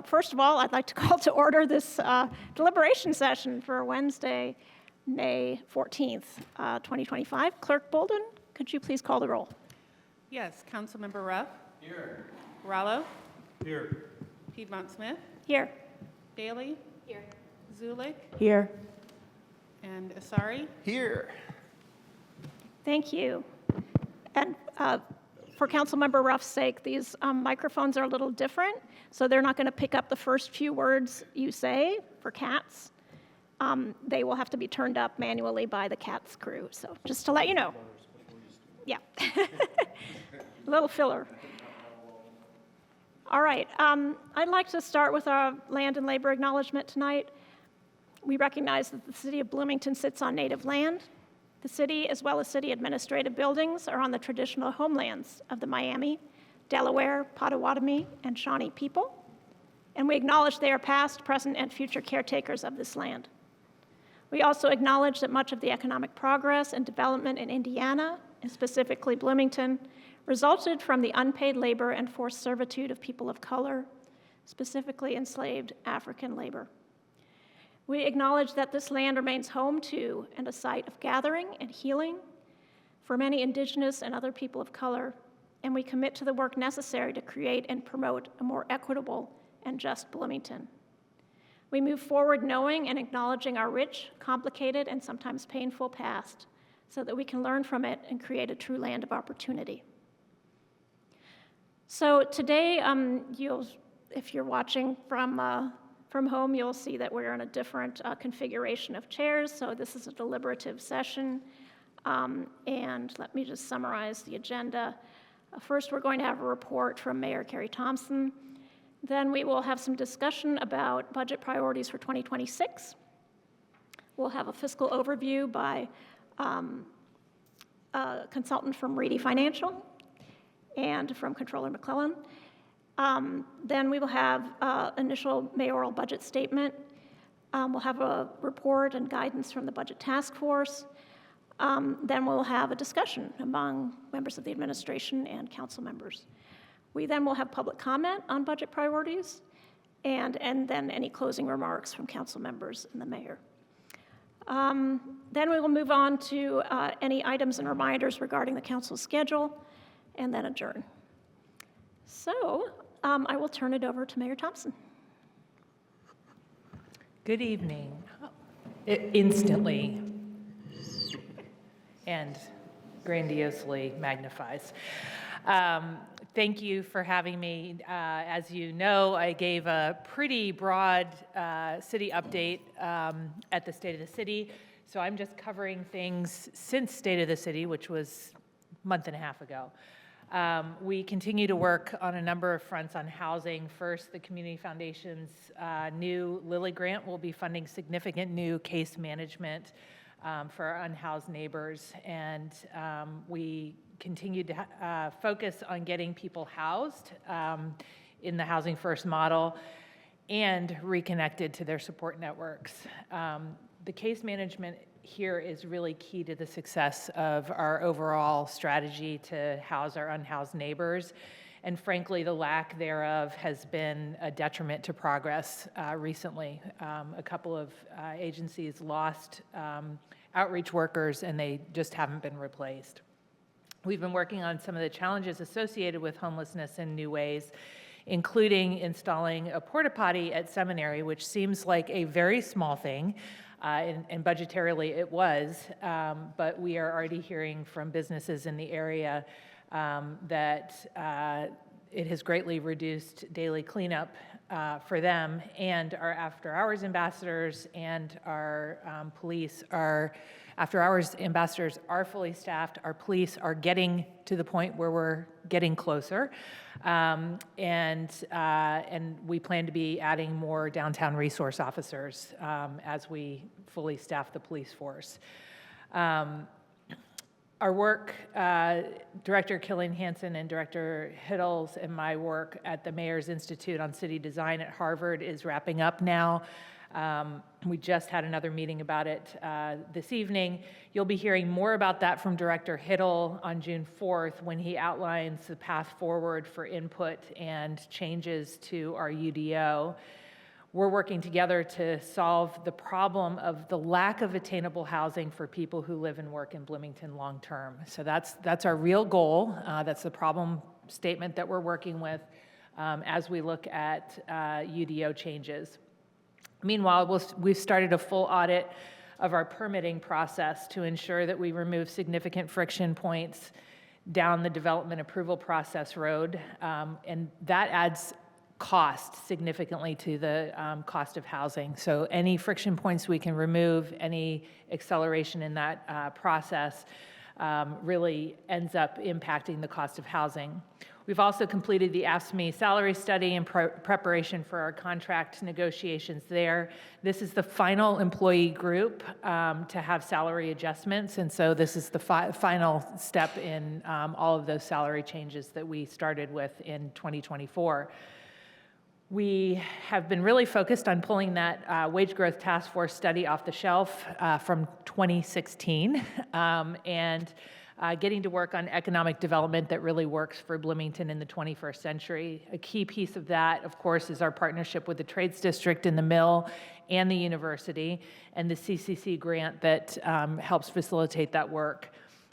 First of all, I'd like to call to order this deliberation session for Wednesday, May 14th, 2025. Clerk Bolden, could you please call the roll? Yes, Councilmember Ruff. Here. Rallo. Here. Piedmont Smith. Here. Bailey. Here. Zulik. Here. And Asari. Here. Thank you. And for Councilmember Ruff's sake, these microphones are a little different, so they're not going to pick up the first few words you say for cats. They will have to be turned up manually by the cats crew, so just to let you know. Yeah. A little filler. All right. I'd like to start with our land and labor acknowledgement tonight. We recognize that the city of Bloomington sits on native land. The city, as well as city administrative buildings, are on the traditional homelands of the Miami, Delaware, Potawatomi, and Shawnee people. And we acknowledge they are past, present, and future caretakers of this land. We also acknowledge that much of the economic progress and development in Indiana, and specifically Bloomington, resulted from the unpaid labor and forced servitude of people of color, specifically enslaved African labor. We acknowledge that this land remains home to and a site of gathering and healing for many indigenous and other people of color, and we commit to the work necessary to create and promote a more equitable and just Bloomington. We move forward knowing and acknowledging our rich, complicated, and sometimes painful past so that we can learn from it and create a true land of opportunity. So today, if you're watching from home, you'll see that we're in a different configuration of chairs, so this is a deliberative session. And let me just summarize the agenda. First, we're going to have a report from Mayor Carrie Thompson. Then we will have some discussion about budget priorities for 2026. We'll have a fiscal overview by a consultant from Reedy Financial and from Controller McClellan. Then we will have initial mayoral budget statement. We'll have a report and guidance from the Budget Task Force. Then we'll have a discussion among members of the administration and council members. We then will have public comment on budget priorities, and then any closing remarks from council members and the mayor. Then we will move on to any items and reminders regarding the council's schedule, and then adjourn. So I will turn it over to Mayor Thompson. Good evening. Instantly and grandiosely magnifies. Thank you for having me. As you know, I gave a pretty broad city update at the State of the City, so I'm just covering things since State of the City, which was a month and a half ago. We continue to work on a number of fronts on housing. First, the Community Foundation's new Lilly Grant will be funding significant new case management for our unhoused neighbors, and we continue to focus on getting people housed in the Housing First model and reconnected to their support networks. The case management here is really key to the success of our overall strategy to house our unhoused neighbors. And frankly, the lack thereof has been a detriment to progress recently. A couple of agencies lost outreach workers, and they just haven't been replaced. We've been working on some of the challenges associated with homelessness in new ways, including installing a porta potty at Seminary, which seems like a very small thing, and budgetarily it was, but we are already hearing from businesses in the area that it has greatly reduced daily cleanup for them, and our after-hours ambassadors and our police are after-hours ambassadors are fully staffed. Our police are getting to the point where we're getting closer, and we plan to be adding more downtown resource officers as we fully staff the police force. Our work, Director Killian Hansen and Director Hiddles and my work at the Mayor's Institute on City Design at Harvard is wrapping up now. We just had another meeting about it this evening. You'll be hearing more about that from Director Hiddle on June 4th when he outlines the path forward for input and changes to our UDO. We're working together to solve the problem of the lack of attainable housing for people who live and work in Bloomington long-term. So that's our real goal. That's the problem statement that we're working with as we look at UDO changes. Meanwhile, we've started a full audit of our permitting process to ensure that we remove significant friction points down the development approval process road, and that adds cost significantly to the cost of housing. So any friction points we can remove, any acceleration in that process really ends up impacting the cost of housing. We've also completed the AFSCME salary study in preparation for our contract negotiations there. This is the final employee group to have salary adjustments, and so this is the final step in all of those salary changes that we started with in 2024. We have been really focused on pulling that wage growth task force study off the shelf from 2016 and getting to work on economic development that really works for Bloomington in the 21st century. A key piece of that, of course, is our partnership with the Trades District and the Mill and the university, and the CCC grant that helps facilitate that work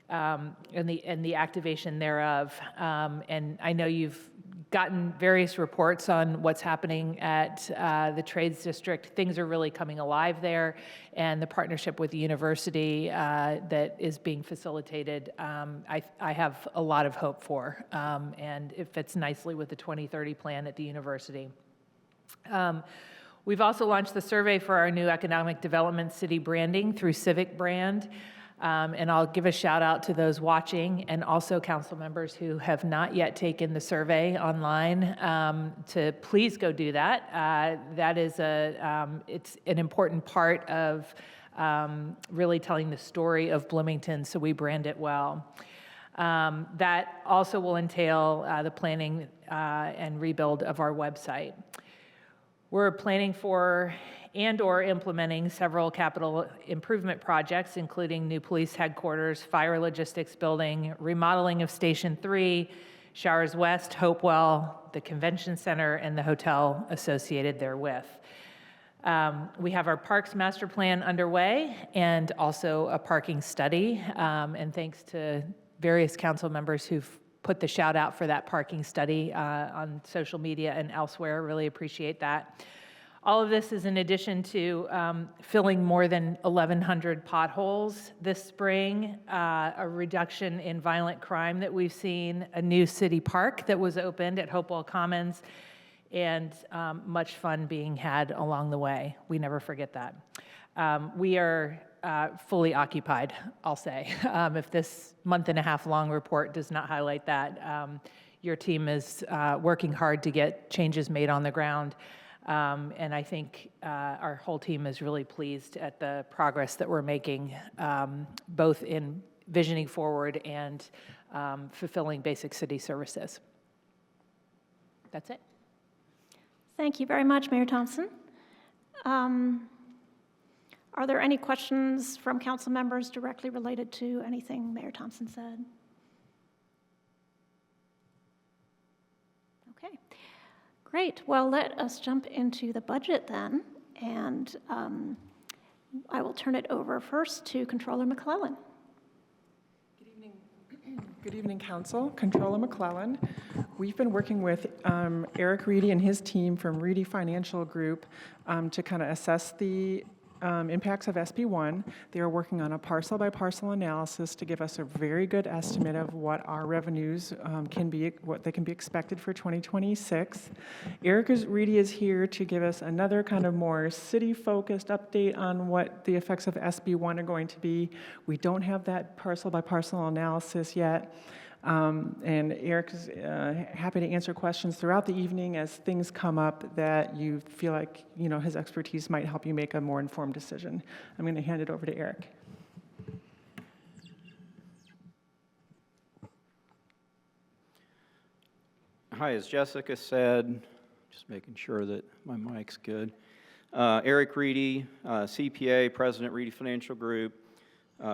and the activation thereof. And I know you've gotten various reports on what's happening at the Trades District. Things are really coming alive there, and the partnership with the university that is being facilitated, I have a lot of hope for, and it fits nicely with the 2030 plan at the university. We've also launched the survey for our new economic development city branding through Civic Brand. And I'll give a shout out to those watching and also council members who have not yet taken the survey online to please go do that. That is it's an important part of really telling the story of Bloomington, so we brand it well. That also will entail the planning and rebuild of our website. We're planning for and/or implementing several capital improvement projects, including new police headquarters, fire logistics building, remodeling of Station 3, Showers West, Hopewell, the convention center, and the hotel associated therewith. We have our Parks Master Plan underway and also a parking study, and thanks to various council members who've put the shout out for that parking study on social media and elsewhere. Really appreciate that. All of this is in addition to filling more than 1,100 potholes this spring, a reduction in violent crime that we've seen, a new city park that was opened at Hopewell Commons, and much fun being had along the way. We never forget that. We are fully occupied, I'll say. If this month-and-a-half-long report does not highlight that, your team is working hard to get changes made on the ground. And I think our whole team is really pleased at the progress that we're making, both in visioning forward and fulfilling basic city services. That's it. Thank you very much, Mayor Thompson. Are there any questions from council members directly related to anything Mayor Thompson said? Okay, great. Well, let us jump into the budget then, and I will turn it over first to Controller McClellan. Good evening, Council. Controller McClellan. We've been working with Eric Reedy and his team from Reedy Financial Group to kind of assess the impacts of SB1. They are working on a parcel-by-parcel analysis to give us a very good estimate of what our revenues can be, what they can be expected for 2026. Eric Reedy is here to give us another kind of more city-focused update on what the effects of SB1 are going to be. We don't have that parcel-by-parcel analysis yet. And Eric is happy to answer questions throughout the evening as things come up that you feel like, you know, his expertise might help you make a more informed decision. I'm going to hand it over to Eric. Hi, as Jessica said, just making sure that my mic's good. Eric Reedy, CPA, President, Reedy Financial Group,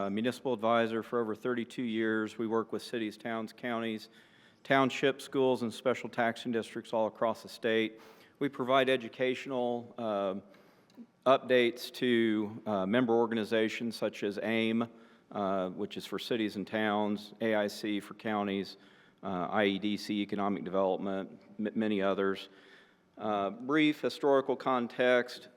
municipal advisor for over 32 years. We work with cities, towns, counties, townships, schools, and special taxing districts all across the state. We provide educational updates to member organizations such as AIM, which is for cities and towns, AIC for counties, IEDC, Economic Development, many others. Brief historical context,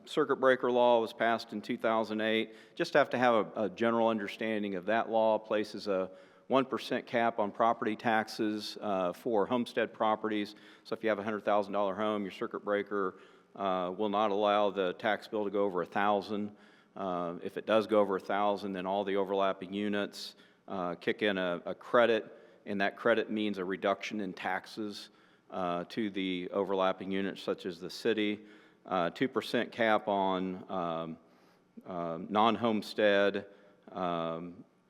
circuit breaker law was passed in 2008. Just have to have a general understanding of that law. Places a 1% cap on property taxes for homestead properties. So if you have a $100,000 home, your circuit breaker will not allow the tax bill to go over $1,000. If it does go over $1,000, then all the overlapping units kick in a credit, and that credit means a reduction in taxes to the overlapping units, such as the city. 2% cap on non-homestead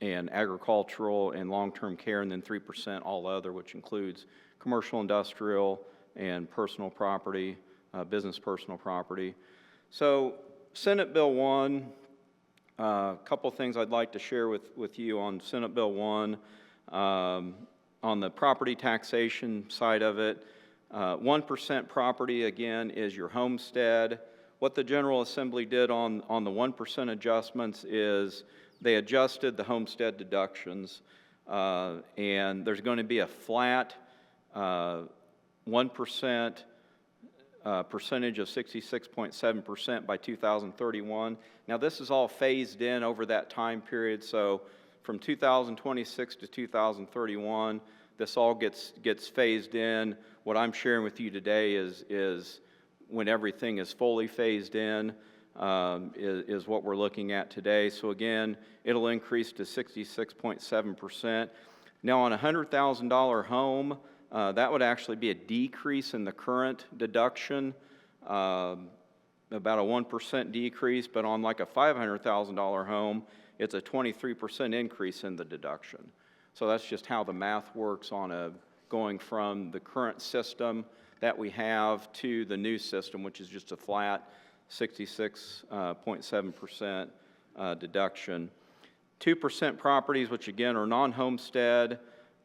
and agricultural and long-term care, and then 3% all other, which includes commercial, industrial, and personal property, business personal property. So Senate Bill 1, a couple things I'd like to share with you on Senate Bill 1. On the property taxation side of it, 1% property, again, is your homestead. What the General Assembly did on the 1% adjustments is they adjusted the homestead deductions, and there's going to be a flat 1% percentage of 66.7% by 2031. Now, this is all phased in over that time period, so from 2026 to 2031, this all gets phased in. What I'm sharing with you today is when everything is fully phased in, is what we're looking at today. So again, it'll increase to 66.7%. Now, on a $100,000 home, that would actually be a decrease in the current deduction, about a 1% decrease, but on like a $500,000 home, it's a 23% increase in the deduction. So that's just how the math works on going from the current system that we have to the new system, which is just a flat 66.7% deduction. 2% properties, which again are non-homestead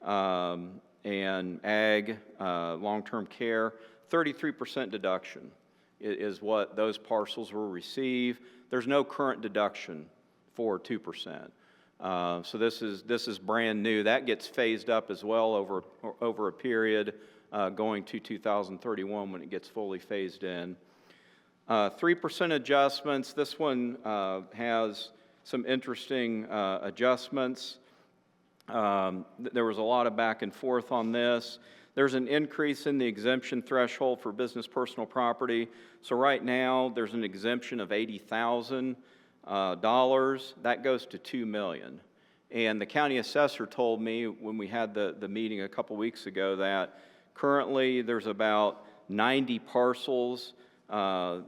and ag, long-term care, 33% deduction is what those parcels will receive. There's no current deduction for 2%. So this is brand new. That gets phased up as well over a period going to 2031 when it gets fully phased in. 3% adjustments. This one has some interesting adjustments. There was a lot of back and forth on this. There's an increase in the exemption threshold for business personal property. So right now there's an exemption of $80,000. That goes to $2 million. And the county assessor told me when we had the meeting a couple weeks ago that currently there's about 90 parcels that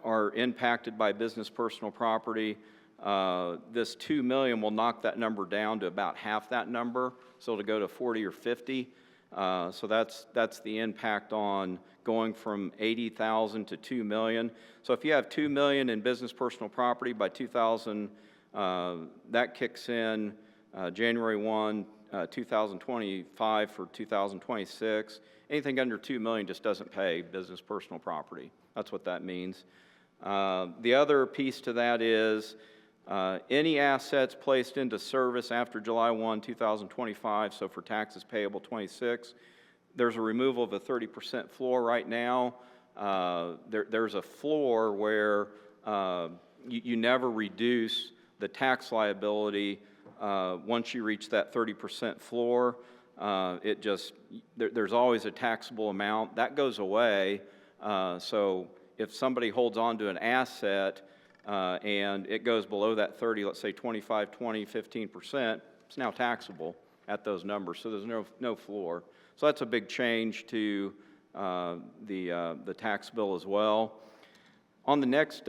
are impacted by business personal property. This $2 million will knock that number down to about half that number, so it'll go to 40 or 50. So that's the impact on going from 80,000 to 2 million. So if you have 2 million in business personal property by 2000, that kicks in January 1, 2025 for 2026. Anything under 2 million just doesn't pay business personal property. That's what that means. The other piece to that is any assets placed into service after July 1, 2025, so for taxes payable 26, there's a removal of a 30% floor right now. There's a floor where you never reduce the tax liability once you reach that 30% floor. There's always a taxable amount. That goes away. So if somebody holds on to an asset and it goes below that 30, let's say 25, 20, 15%, it's now taxable at those numbers. So there's no floor. So that's a big change to the tax bill as well. On the next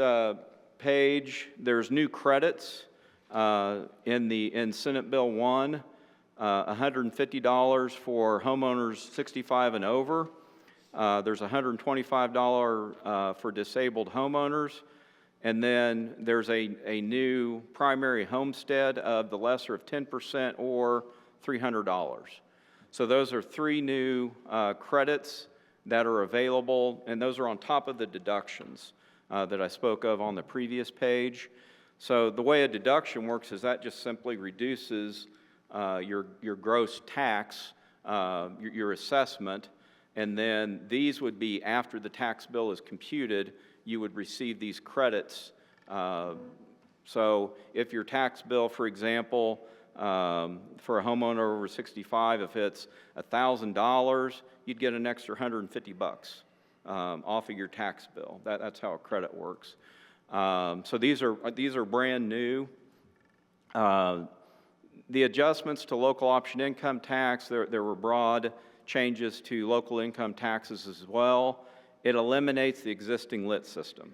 page, there's new credits in Senate Bill 1, $150 for homeowners 65 and over. There's $125 for disabled homeowners. And then there's a new primary homestead of the lesser of 10% or $300. So those are 3 new credits that are available, and those are on top of the deductions that I spoke of on the previous page. So the way a deduction works is that just simply reduces your gross tax, your assessment, and then these would be after the tax bill is computed, you would receive these credits. So if your tax bill, for example, for a homeowner over 65, if it's $1,000, you'd get an extra $150 off of your tax bill. That's how a credit works. So these are brand new. The adjustments to local option income tax, there were broad changes to local income taxes as well. It eliminates the existing lit system.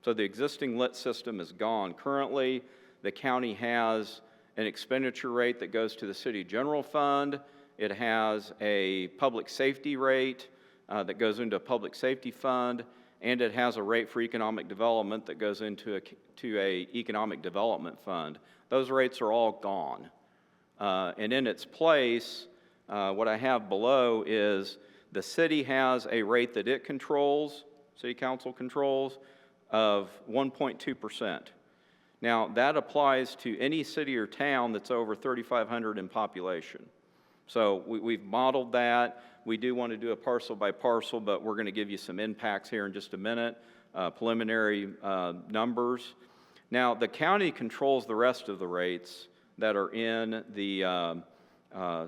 So the existing lit system is gone. Currently, the county has an expenditure rate that goes to the city general fund. It has a public safety rate that goes into a public safety fund, and it has a rate for economic development that goes into a economic development fund. Those rates are all gone. And in its place, what I have below is the city has a rate that it controls, city council controls, of 1.2%. Now, that applies to any city or town that's over 3,500 in population. So we've modeled that. We do want to do a parcel by parcel, but we're going to give you some impacts here in just a minute, preliminary numbers. Now, the county controls the rest of the rates that are in the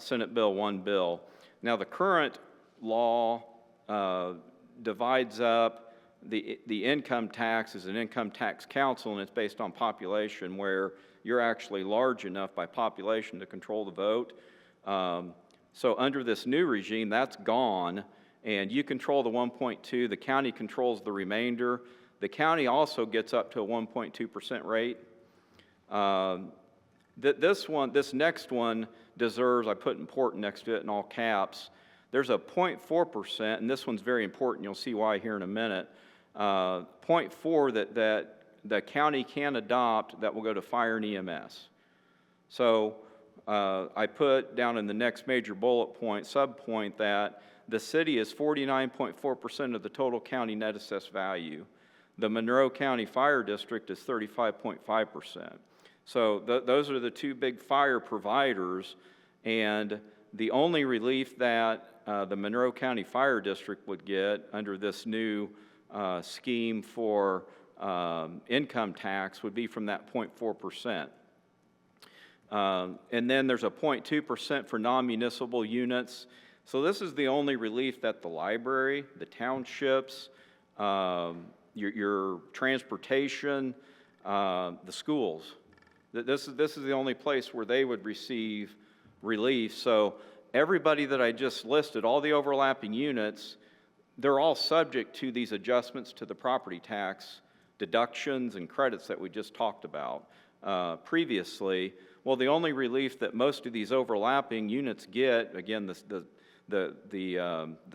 Senate Bill 1 bill. Now, the current law divides up the income tax as an income tax council, and it's based on population, where you're actually large enough by population to control the vote. So under this new regime, that's gone, and you control the 1.2. The county controls the remainder. The county also gets up to a 1.2% rate. This next one deserves, I put important next to it in all caps. There's a 0.4%, and this one's very important. You'll see why here in a minute. 0.4 that the county can adopt that will go to fire and EMS. So I put down in the next major bullet point, subpoint, that the city is 49.4% of the total county net assessed value. The Monroe County Fire District is 35.5%. So those are the two big fire providers, and the only relief that the Monroe County Fire District would get under this new scheme for income tax would be from that 0.4%. And then there's a 0.2% for non-municipal units. So this is the only relief that the library, the townships, your transportation, the schools, this is the only place where they would receive relief. So everybody that I just listed, all the overlapping units, they're all subject to these adjustments to the property tax deductions and credits that we just talked about previously. Well, the only relief that most of these overlapping units get, again, the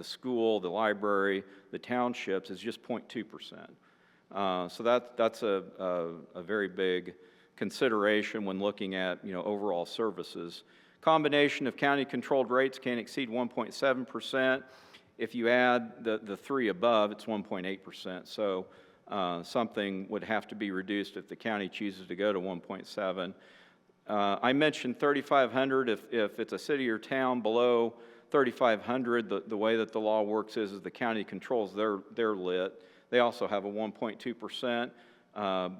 school, the library, the townships, is just 0.2%. So that's a very big consideration when looking at overall services. Combination of county-controlled rates can't exceed 1.7%. If you add the three above, it's 1.8%. So something would have to be reduced if the county chooses to go to 1.7. I mentioned 3,500. If it's a city or town below 3,500, the way that the law works is the county controls their lit. They also have a 1.2%,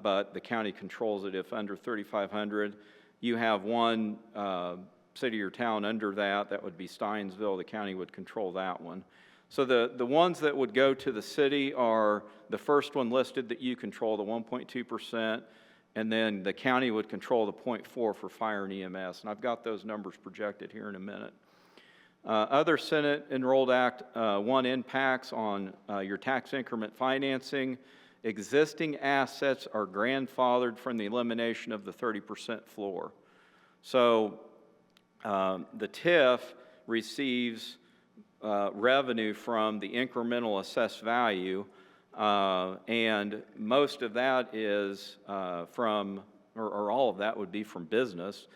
but the county controls it if under 3,500. You have one city or town under that would be Steinsville. The county would control that one. So the ones that would go to the city are the first one listed that you control, the 1.2%, and then the county would control the 0.4 for fire and EMS. And I've got those numbers projected here in a minute. Other Senate Enrolled Act 1 impacts on your tax increment financing. Existing assets are grandfathered from the elimination of the 30% floor. So the TIF receives revenue from the incremental assessed value, and most of that is from, or all of that would be from business,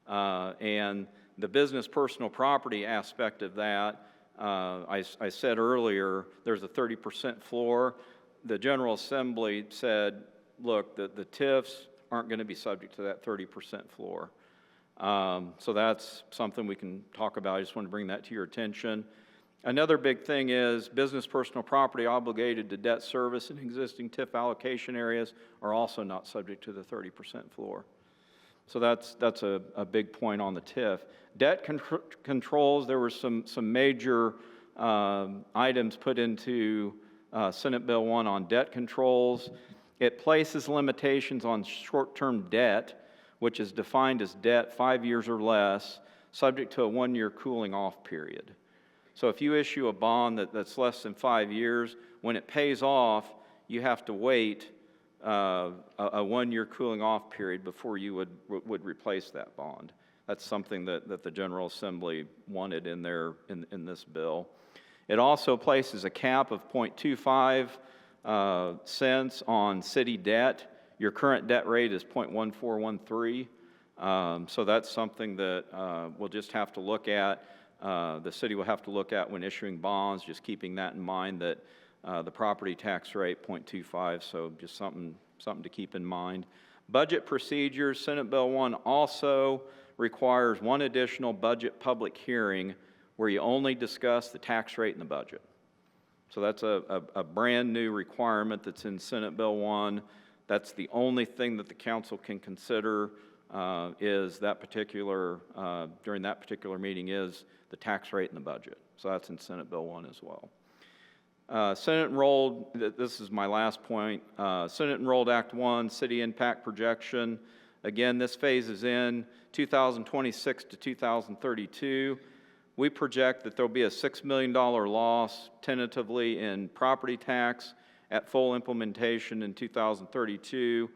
and the business personal property aspect of that, I said earlier, there's a 30% floor. The General Assembly said, look, the TIFs aren't going to be subject to that 30% floor. So that's something we can talk about. I just want to bring that to your attention. Another big thing is business personal property obligated to debt service in existing TIF allocation areas are also not subject to the 30% floor. So that's a big point on the TIF. Debt controls, there were some major items put into Senate Bill 1 on debt controls. It places limitations on short-term debt, which is defined as debt 5 years or less, subject to a 1-year cooling off period. So if you issue a bond that's less than 5 years, when it pays off, you have to wait a 1-year cooling off period before you would replace that bond. That's something that the General Assembly wanted in in this bill. It also places a cap of 0.25 cents on city debt. Your current debt rate is 0.1413. So that's something that we'll just have to look at. The city will have to look at when issuing bonds, just keeping that in mind that the property tax rate 0.25, so just something to keep in mind. Budget procedures, Senate Bill 1 also requires one additional budget public hearing where you only discuss the tax rate and the budget. So that's a brand new requirement that's in Senate Bill 1. That's the only thing that the council can consider is that particular, during that particular meeting is the tax rate and the budget. So that's in Senate Bill 1 as well. Senate enrolled, this is my last point, Senate enrolled Act 1, City Impact Projection. Again, this phases in 2026 to 2032. We project that there'll be a $6 million loss tentatively in property tax at full implementation in 2032.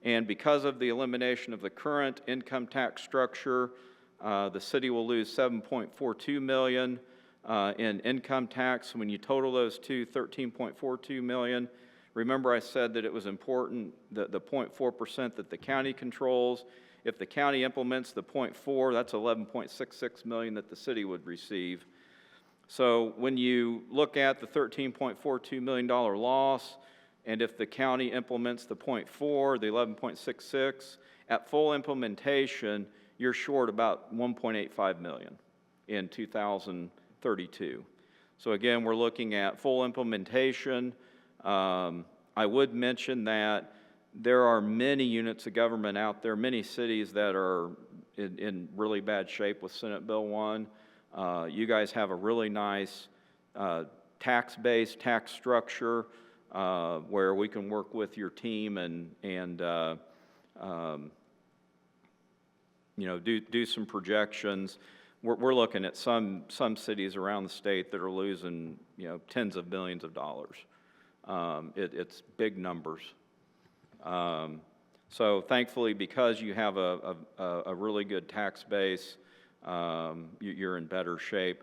And because of the elimination of the current income tax structure, the city will lose $7.42 million in income tax. When you total those two, $13.42 million. Remember I said that it was important that the 0.4% that the county controls. If the county implements the 0.4, that's $11.66 million that the city would receive. So when you look at the $13.42 million loss, and if the county implements the 0.4, the 11.66, at full implementation, you're short about $1.85 million in 2032. So again, we're looking at full implementation. I would mention that there are many units of government out there, many cities that are in really bad shape with Senate Bill 1. You guys have a really nice tax base, tax structure, where we can work with your team and you know, do some projections. We're looking at some cities around the state that are losing, you know, tens of billions of dollars. It's big numbers. So thankfully, because you have a really good tax base, you're in better shape.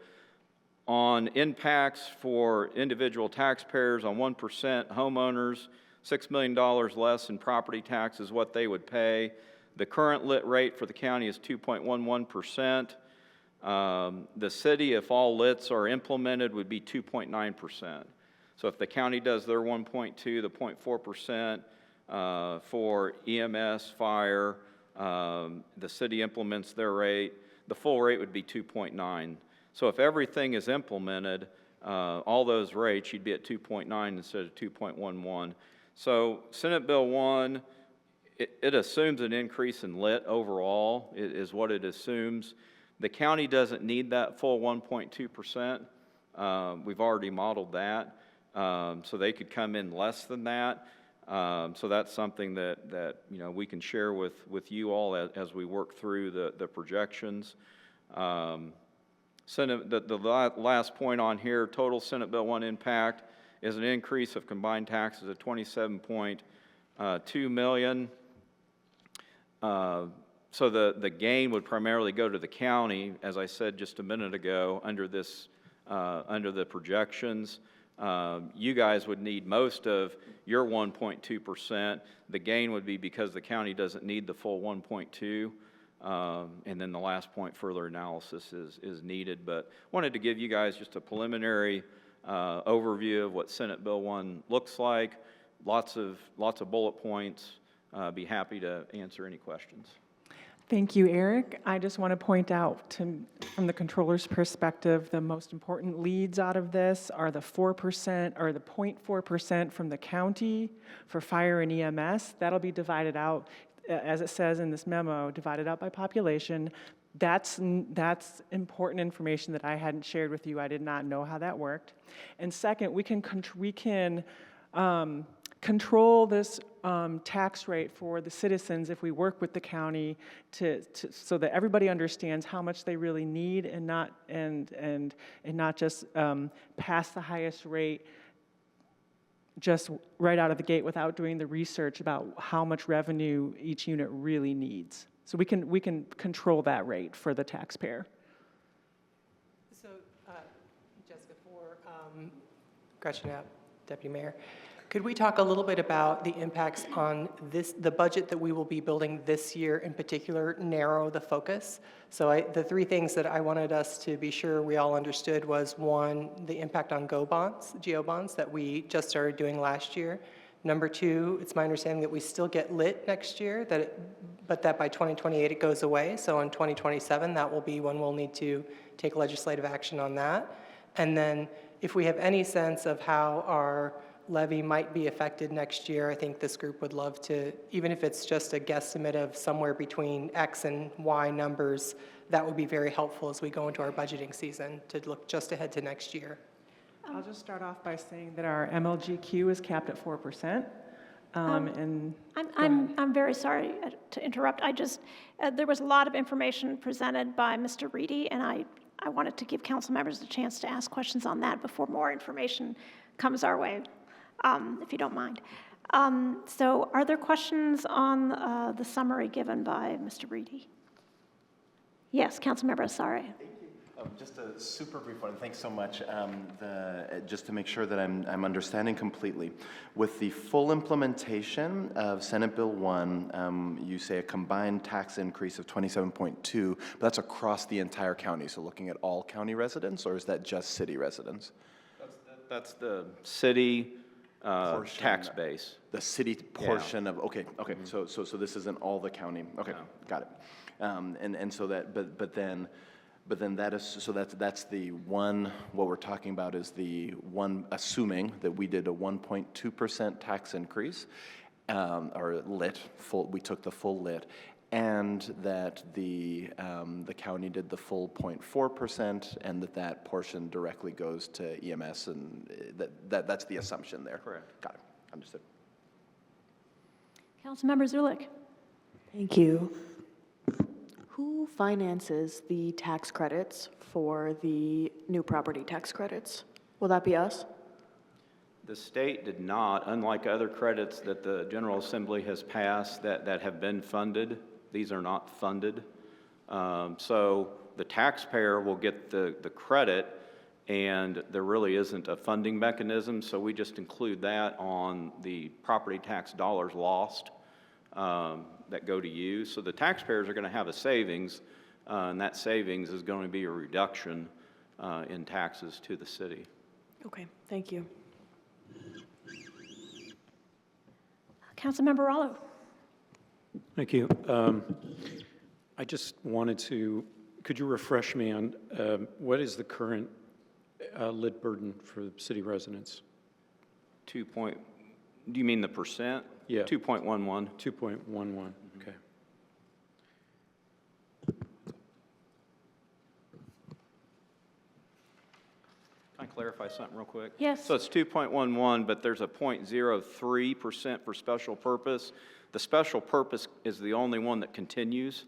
On impacts for individual taxpayers, on 1% homeowners, $6 million less in property tax is what they would pay. The current lit rate for the county is 2.11%. The city, if all lits are implemented, would be 2.9%. So if the county does their 1.2, the 0.4% for EMS, fire, the city implements their rate, the full rate would be 2.9. So if everything is implemented, all those rates, you'd be at 2.9 instead of 2.11. So Senate Bill 1, it assumes an increase in lit overall, is what it assumes. The county doesn't need that full 1.2%. We've already modeled that. So they could come in less than that. So that's something that you know, we can share with you all as we work through the projections. The last point on here, total Senate Bill 1 impact is an increase of combined taxes of $27.2 million. So the gain would primarily go to the county, as I said just a minute ago, under this under the projections. You guys would need most of your 1.2%. The gain would be because the county doesn't need the full 1.2. And then the last point, further analysis is needed. But wanted to give you guys just a preliminary overview of what Senate Bill 1 looks like. Lots of bullet points. Be happy to answer any questions. Thank you, Eric. I just want to point out, from the controller's perspective, the most important leads out of this are the 4% or the 0.4% from the county for fire and EMS. That'll be divided out, as it says in this memo, divided out by population. That's important information that I hadn't shared with you. I did not know how that worked. And second, we can control this tax rate for the citizens if we work with the county so that everybody understands how much they really need and not just pass the highest rate just right out of the gate without doing the research about how much revenue each unit really needs. So we can control that rate for the taxpayer. So, Jessica, for Gretchen Knapp, Deputy Mayor, could we talk a little bit about the impacts on the budget that we will be building this year in particular, narrow the focus? So the three things that I wanted us to be sure we all understood was, one, the impact on GO bonds that we just started doing last year. Number two, it's my understanding that we still get lit next year, but that by 2028 it goes away. So in 2027, that will be when we'll need to take legislative action on that. And then if we have any sense of how our levy might be affected next year, I think this group would love to, even if it's just a guesstimate of somewhere between X and Y numbers, that would be very helpful as we go into our budgeting season to look just ahead to next year. I'll just start off by saying that our MLGQ is capped at 4%. And I'm very sorry to interrupt. There was a lot of information presented by Mr. Reedy, and I wanted to give council members a chance to ask questions on that before more information comes our way, if you don't mind. So are there questions on the summary given by Mr. Reedy? Yes, Councilmember Asari. Just a super brief one. Thanks so much. Just to make sure that I'm understanding completely, with the full implementation of Senate Bill 1, you say a combined tax increase of 27.2, but that's across the entire county. So looking at all county residents, or is that just city residents? That's the city tax base. The city portion of, okay. So this isn't all the county. Okay, No. Got it. And so that, but then that is, so that's the one, what we're talking about is the one, assuming that we did a 1.2% tax increase, or lit, we took the full lit, and that the county did the full 0.4%, and that portion directly goes to EMS, and that's the assumption there. Correct. Got it. Understood. Councilmember Zulik. Thank you. Who finances the tax credits for the new property tax credits? Will that be us? The state did not, unlike other credits that the General Assembly has passed that have been funded. These are not funded. So the taxpayer will get the credit, and there really isn't a funding mechanism, so we just include that on the property tax dollars lost that go to you. So the taxpayers are going to have a savings, and that savings is going to be a reduction in taxes to the city. Okay, thank you. Councilmember Rallo. Thank you. I just wanted to, could you refresh me on what is the current lit burden for city residents? Do you mean the percent? Yeah. 2.11. 2.11, okay. Can I clarify something real quick? Yes. So it's 2.11, but there's a 0.03% for special purpose. The special purpose is the only one that continues.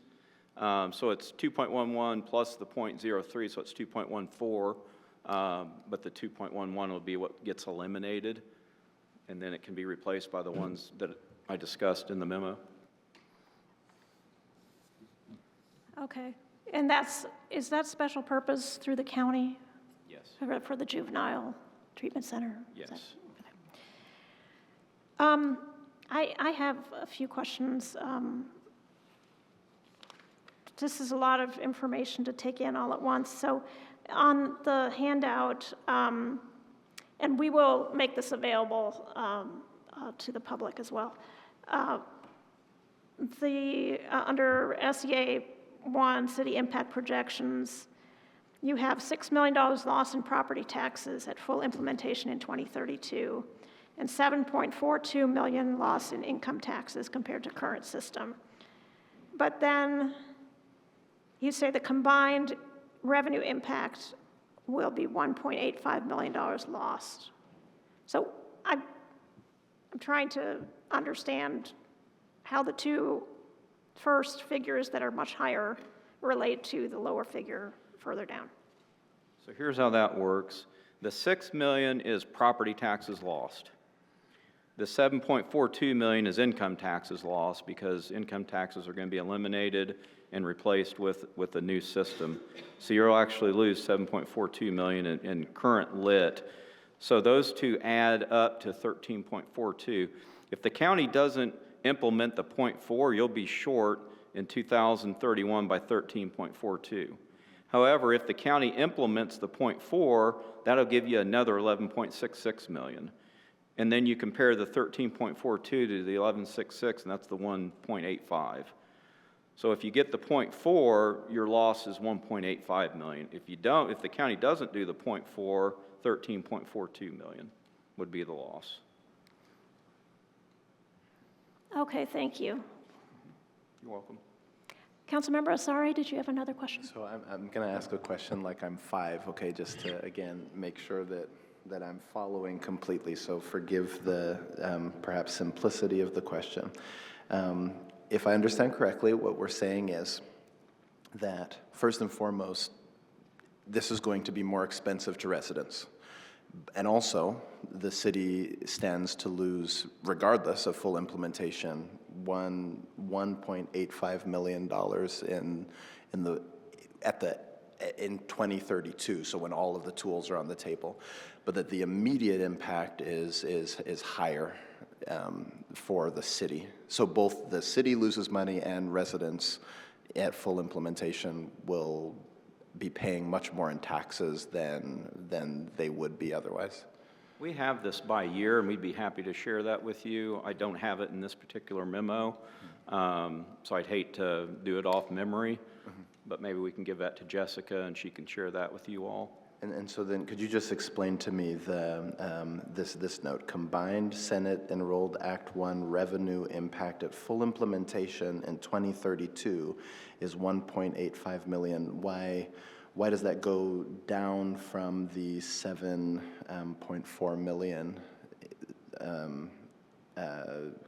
So it's 2.11 plus the 0.03, so it's 2.14. But the 2.11 will be what gets eliminated, and then it can be replaced by the ones that I discussed in the memo. Okay. And is that special purpose through the county? Yes. Yes. For the juvenile treatment center? Is that- Yes. I have a few questions. This is a lot of information to take in all at once. So on the handout, and we will make this available to the public as well. Under SEA 1, city impact projections, you have $6 million lost in property taxes at full implementation in 2032, and $7.42 million lost in income taxes compared to current system. But then you say the combined revenue impact will be $1.85 million lost. So I'm trying to understand how the two first figures that are much higher relate to the lower figure further down. So here's how that works. The $6 million is property taxes lost. The $7.42 million is income taxes lost because income taxes are going to be eliminated and replaced with a new system. So you'll actually lose $7.42 million in current lit. So those two add up to 13.42. If the county doesn't implement the 0.4, you'll be short in 2031 by 13.42. However, if the county implements the 0.4, that'll give you another 11.66 million. And then you compare the 13.42 to the 11.66, and that's the 1.85. So if you get the 0.4, your loss is 1.85 million. If the county doesn't do the 0.4, 13.42 million would be the loss. Okay, thank you. You're welcome. Councilmember Asari, did you have another question? So I'm going to ask a question like I'm 5, okay, just to, again, make sure that I'm following completely, so forgive the perhaps simplicity of the question. If I understand correctly, what we're saying is that, first and foremost, this is going to be more expensive to residents. And also, the city stands to lose, regardless of full implementation, $1.85 million in 2032. So when all of the tools are on the table, but that the immediate impact is higher for the city. So both the city loses money and residents at full implementation will be paying much more in taxes than they would be otherwise. We have this by year, and we'd be happy to share that with you. I don't have it in this particular memo, so I'd hate to do it off memory, but maybe we can give that to Jessica, and she can share that with you all. And so then, could you just explain to me this note? Combined Senate Enrolled Act 1 revenue impact at full implementation in 2032 is 1.85 million. Why does that go down from the 7.4 million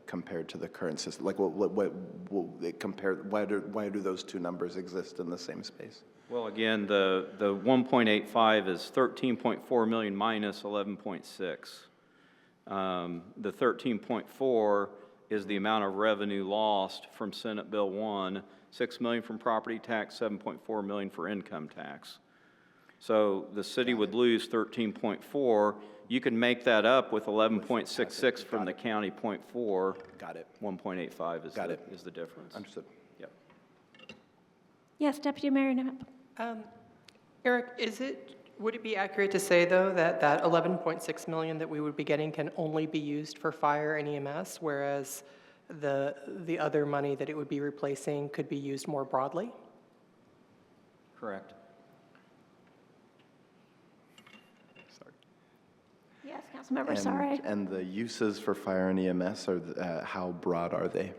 compared to the current system? Like, why do those two numbers exist in the same space? Well, again, the 1.85 is 13.4 million minus 11.6. The 13.4 is the amount of revenue lost from Senate Bill 1, 6 million from property tax, 7.4 million for income tax. So the city would lose 13.4. You can make that up with 11.66 from the county 0.4. Got it. 1.85 is the difference. Understood. Yep. Yes, Deputy Mayor Knapp. Eric, would it be accurate to say, though, that 11.6 million that we would be getting can only be used for fire and EMS, whereas the other money that it would be replacing could be used more broadly? Correct. Yes, Councilmember Asari. And the uses for fire and EMS, how broad are they?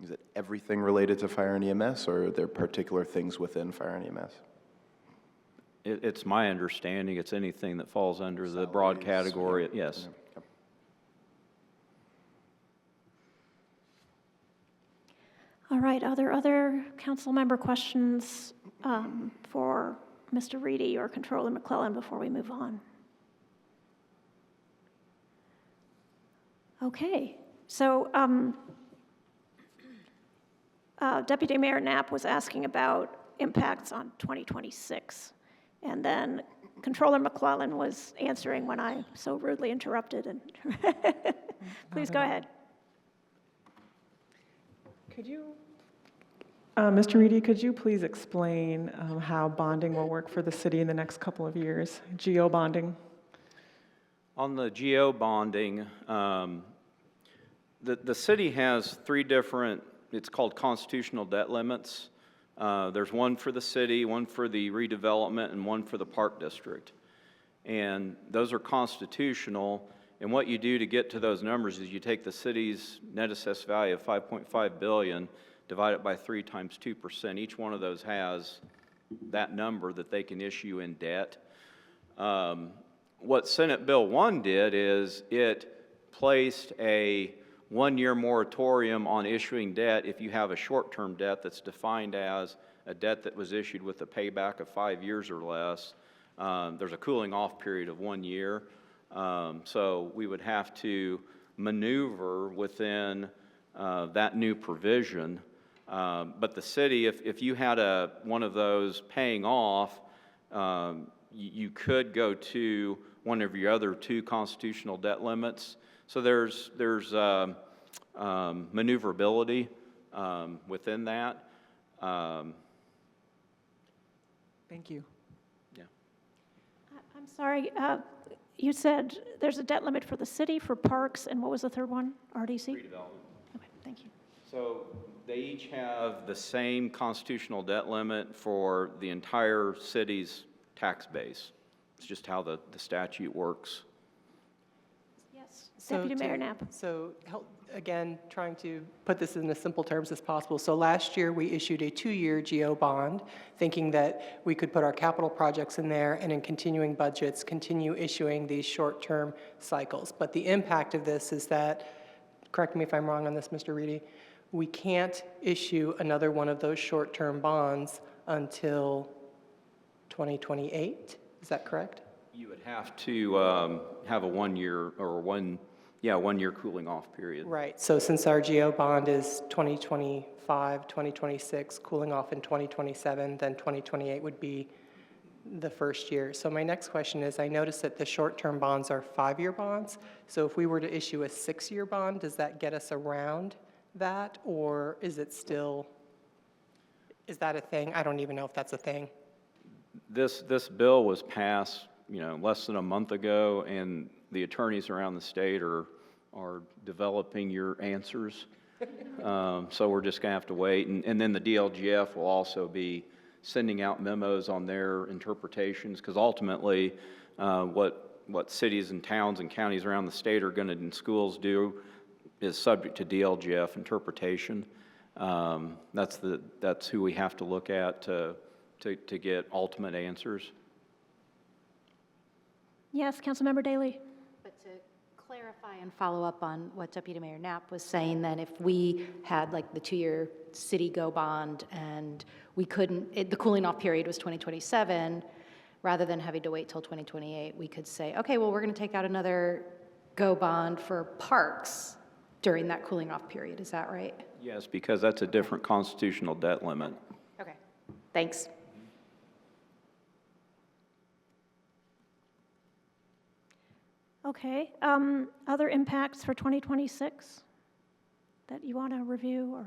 Is it everything related to fire and EMS, or are there particular things within fire and EMS? It's my understanding it's anything that falls under the broad category, yes. Yeah. All right, are there other council member questions for Mr. Reedy or Controller McClellan before we move on? Okay, so Deputy Mayor Knapp was asking about impacts on 2026. And then Controller McClellan was answering when I so rudely interrupted. And please go ahead. Could you, Mr. Reedy, could you please explain how bonding will work for the city in the next couple of years? Geo bonding? On the geo bonding, the city has three different, it's called constitutional debt limits. There's one for the city, one for the redevelopment, and one for the park district. And those are constitutional, and what you do to get to those numbers is you take the city's net assessed value of $5.5 billion, divide it by 3 times 2%. Each one of those has that number that they can issue in debt. What Senate Bill 1 did is it placed a 1-year moratorium on issuing debt if you have a short-term debt that's defined as a debt that was issued with a payback of 5 years or less. There's a cooling off period of 1 year. So we would have to maneuver within that new provision. But the city, if you had one of those paying off, you could go to one of your other 2 constitutional debt limits. So there's maneuverability within that. Thank you. Yeah. I'm sorry, you said there's a debt limit for the city, for parks, and what was the third one? RDC? Redevelopment. Okay, thank you. So they each have the same constitutional debt limit for the entire city's tax base. It's just how the statute works. Yes, Deputy Mayor Knapp. So, again, trying to put this in as simple terms as possible. So last year, we issued a 2-year GO bond, thinking that we could put our capital projects in there and in continuing budgets, continue issuing these short-term cycles. But the impact of this is that, correct me if I'm wrong on this, Mr. Reedy, we can't issue another one of those short-term bonds until 2028. Is that correct? You would have to have a 1-year or 1 year cooling off period. Right. So since our GO bond is 2025, 2026, cooling off in 2027, then 2028 would be the first year. So my next question is, I noticed that the short-term bonds are 5-year bonds. So if we were to issue a 6-year bond, does that get us around that, or is it still, is that a thing? I don't even know if that's a thing. This bill was passed, less than a month ago, and the attorneys around the state are developing your answers. So we're just going to have to wait. And then the DLGF will also be sending out memos on their interpretations, because ultimately what cities and towns and counties around the state are going to, and schools do, is subject to DLGF interpretation. That's who we have to look at to get ultimate answers. Yes, Councilmember Daley. But to clarify and follow up on what Deputy Mayor Knapp was saying, then if we had like the 2-year city go bond and we couldn't, the cooling off period was 2027, rather than having to wait till 2028, we could say, okay, well, we're going to take out another go bond for parks during that cooling off period. Is that right? Yes, because that's a different constitutional debt limit. Okay, thanks. Okay, other impacts for 2026 that you want to review? Or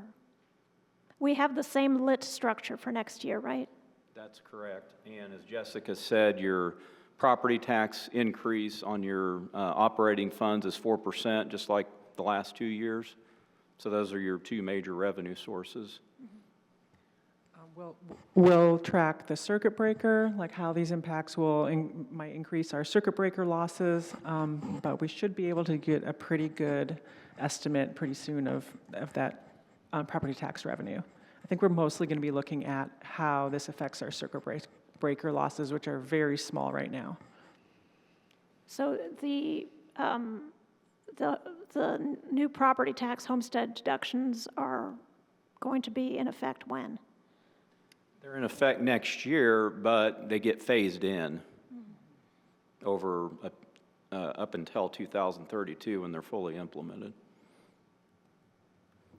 we have the same lit structure for next year, right? That's correct. And as Jessica said, your property tax increase on your operating funds is 4%, just like the last 2 years. So those are your 2 major revenue sources. We'll track the circuit breaker, like how these impacts might increase our circuit breaker losses, but we should be able to get a pretty good estimate pretty soon of that property tax revenue. I think we're mostly going to be looking at how this affects our circuit breaker losses, which are very small right now. So the new property tax homestead deductions are going to be in effect when? They're in effect next year, but they get phased in over up until 2032 when they're fully implemented.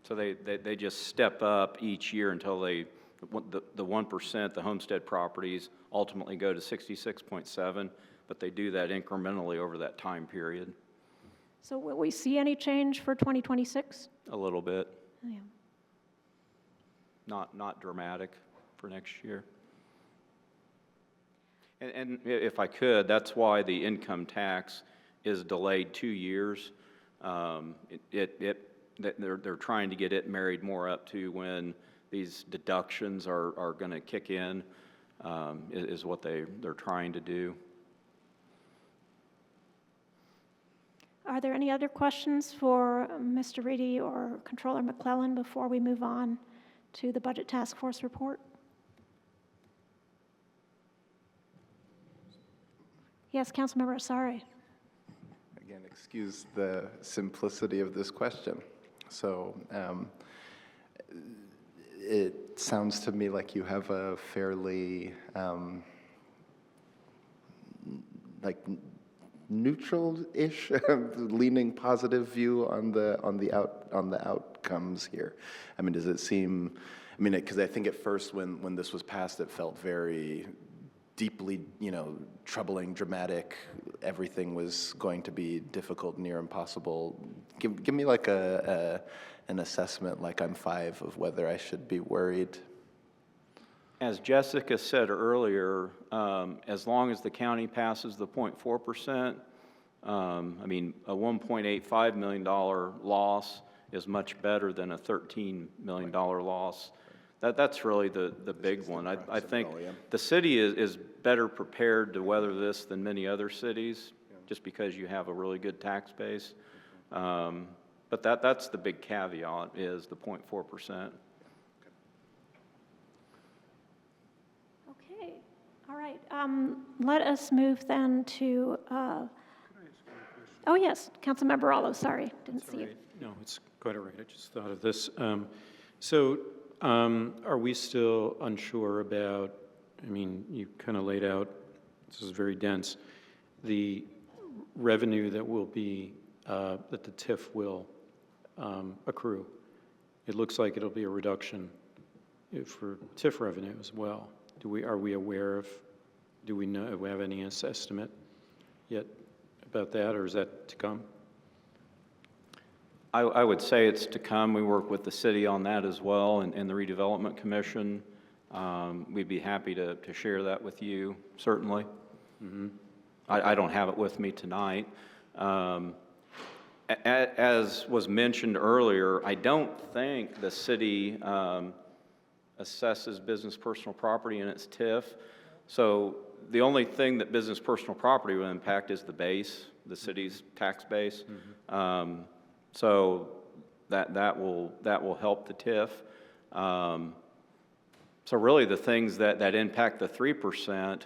So they just step up each year until they the 1%, the homestead properties ultimately go to 66.7, but they do that incrementally over that time period, So will we see any change for 2026? a little bit. Yeah. Not dramatic for next year. And if I could, that's why the income tax is delayed 2 years. They're trying to get it married more up to when these deductions are going to kick in, is what they're trying to do. Are there any other questions for Mr. Reedy or Controller McClellan before we move on to the Budget Task Force report? Yes, Councilmember Asari. Again, excuse the simplicity of this question. So it sounds to me like you have a fairly like neutral-ish, leaning positive view on the outcomes here. I mean, does it seem? I mean, because I think at first when this was passed, it felt very deeply, troubling, dramatic. Everything was going to be difficult, near impossible. Give me like an assessment, like I'm 5, of whether I should be worried. As Jessica said earlier, as long as the county passes the 0.4%, I mean, a $1.85 million loss is much better than a $13 million loss. That's really the big one. I think the city is better prepared to weather this than many other cities, just because you have a really good tax base. But that's the big caveat, is the 0.4%. Okay, all right. Let us move then to, oh yes, Councilmember Rallo, sorry, didn't see you. No, it's quite all right. I just thought of this. Are we still unsure about, I mean, you kind of laid out, this is very dense, the revenue that will be, that the TIF will accrue? It looks like it'll be a reduction for TIF revenue as well. Are we aware of, do we have any estimate yet about that, or is that to come? I would say it's to come. We work with the city on that as well, and the Redevelopment Commission. We'd be happy to share that with you, certainly. Mm-hmm. I don't have it with me tonight. As was mentioned earlier, I don't think the city assesses business personal property in its TIF. So the only thing that business personal property will impact is the base, the city's tax base. Mm-hmm. So that will help the TIF. So really the things that impact the 3%,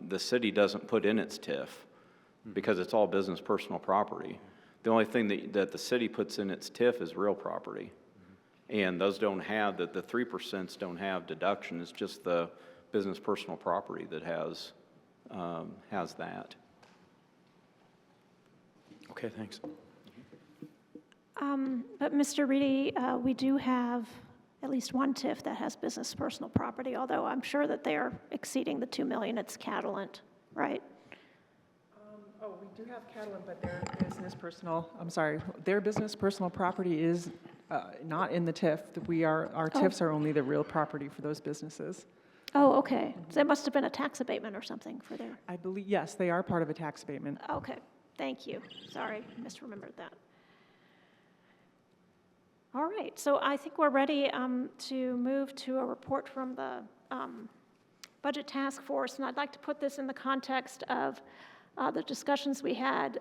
the city doesn't put in its TIF because it's all business personal property. The only thing that the city puts in its TIF is real property. And those don't have, the 3% don't have deduction. It's just the business personal property that has that. Okay, thanks. But Mr. Reedy, we do have at least one TIF that has business personal property, although I'm sure that they are exceeding the 2 million. It's Catalent, right? We do have Catalent, but their business personal property is not in the TIF. Our TIFs are only the real property for those businesses. Oh, okay. So it must have been a tax abatement or something for their... I believe, yes, they are part of a tax abatement. Okay, thank you. Sorry, misremembered that. All right, so I think we're ready to move to a report from the Budget Task Force, and I'd like to put this in the context of the discussions we had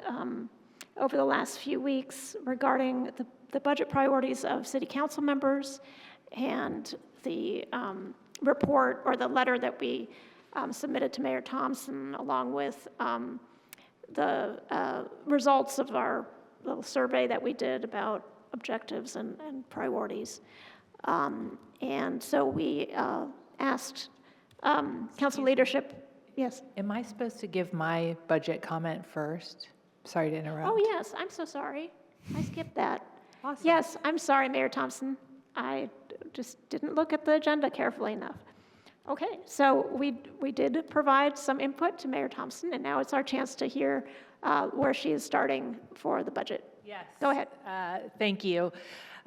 over the last few weeks regarding the budget priorities of city council members and the report or the letter that we submitted to Mayor Thompson, along with the results of our little survey that we did about objectives and priorities. And so we asked council leadership, yes? Am I supposed to give my budget comment first? Sorry to interrupt. Oh, yes, I'm so sorry. I skipped that. Awesome. Yes, I'm sorry, Mayor Thompson. I just didn't look at the agenda carefully enough. Okay, so we did provide some input to Mayor Thompson, and now it's our chance to hear where she is starting for the budget. Yes. Go ahead. Thank you.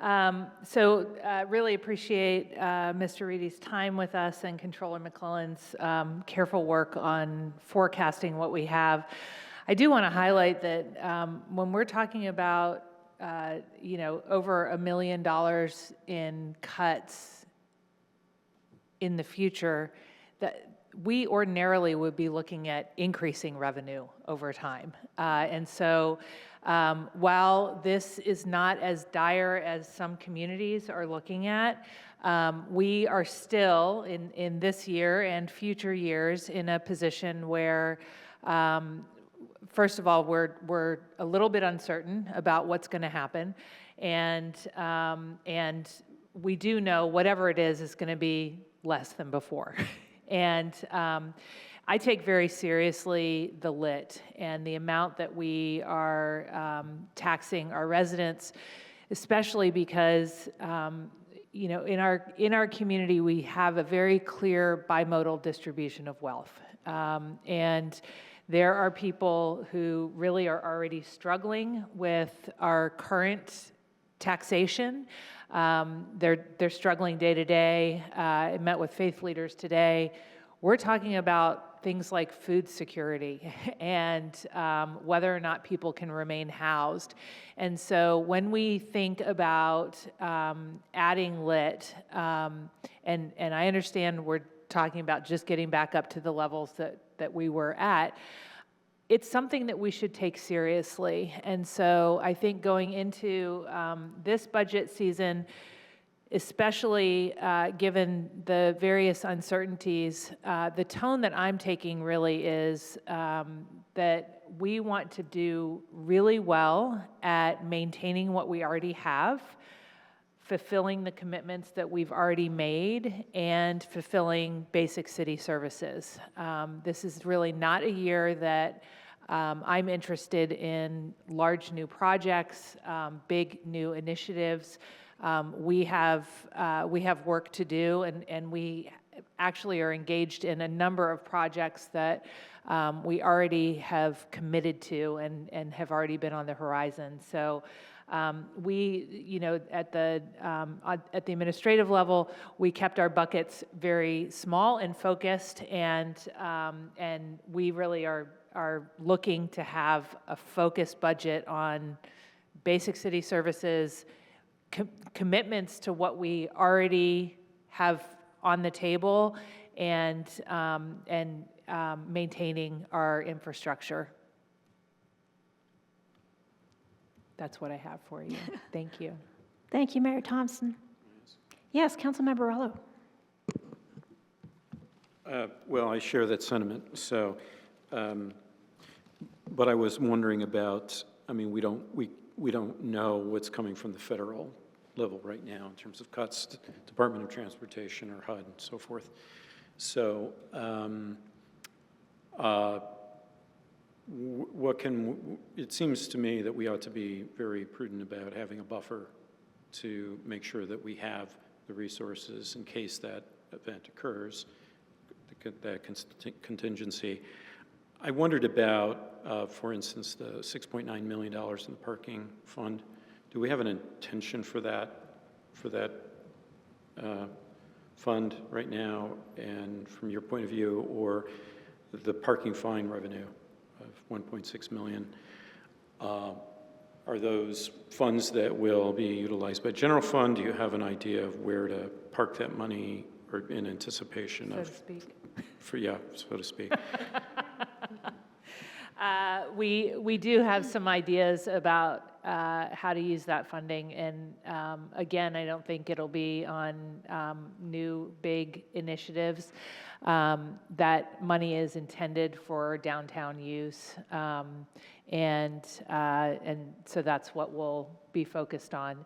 Really appreciate Mr. Reedy's time with us and Controller McClellan's careful work on forecasting what we have. I do want to highlight that when we're talking about, over $1 million in cuts in the future, that we ordinarily would be looking at increasing revenue over time. While this is not as dire as some communities are looking at, we are still in this year and future years in a position where, first of all, we're a little bit uncertain about what's going to happen, and we do know whatever it is going to be less than before. And I take very seriously the lit and the amount that we are taxing our residents, especially because in our community we have a very clear bimodal distribution of wealth, and there are people who really are already struggling with our current taxation. They're struggling day to day. I met with faith leaders today. We're talking about things like food security and whether or not people can remain housed. And so when we think about adding lit, and I understand we're talking about just getting back up to the levels that we were at, it's something that we should take seriously. And so I think going into this budget season, especially given the various uncertainties, the tone that I'm taking really is that we want to do really well at maintaining what we already have, fulfilling the commitments that we've already made, and fulfilling basic city services. This is really not a year that I'm interested in large new projects, big new initiatives. We have work to do, and we actually are engaged in a number of projects that we already have committed to and have already been on the horizon. So we, at the administrative level, we kept our buckets very small and focused, and we really are looking to have a focused budget on basic city services, commitments to what we already have on the table, and maintaining our infrastructure. That's what I have for you. Thank you. Thank you, Mayor Thompson. Yes, Councilmember Rello. Well, I share that sentiment. So, but I was wondering about. I mean, we don't know what's coming from the federal level right now in terms of cuts to Department of Transportation or HUD and so forth. So, it seems to me that we ought to be very prudent about having a buffer to make sure that we have the resources in case that event occurs, that contingency. I wondered about, for instance, the $6.9 million in the parking fund. Do we have an intention for that fund right now, and from your point of view, or the parking fine revenue of $1.6 million? Are those funds that will be utilized by general fund? Do you have an idea of where to park that money, or in anticipation of? So to speak. So to speak. We do have some ideas about how to use that funding, and again, I don't think it'll be on new big initiatives. That money is intended for downtown use, and so that's what we'll be focused on.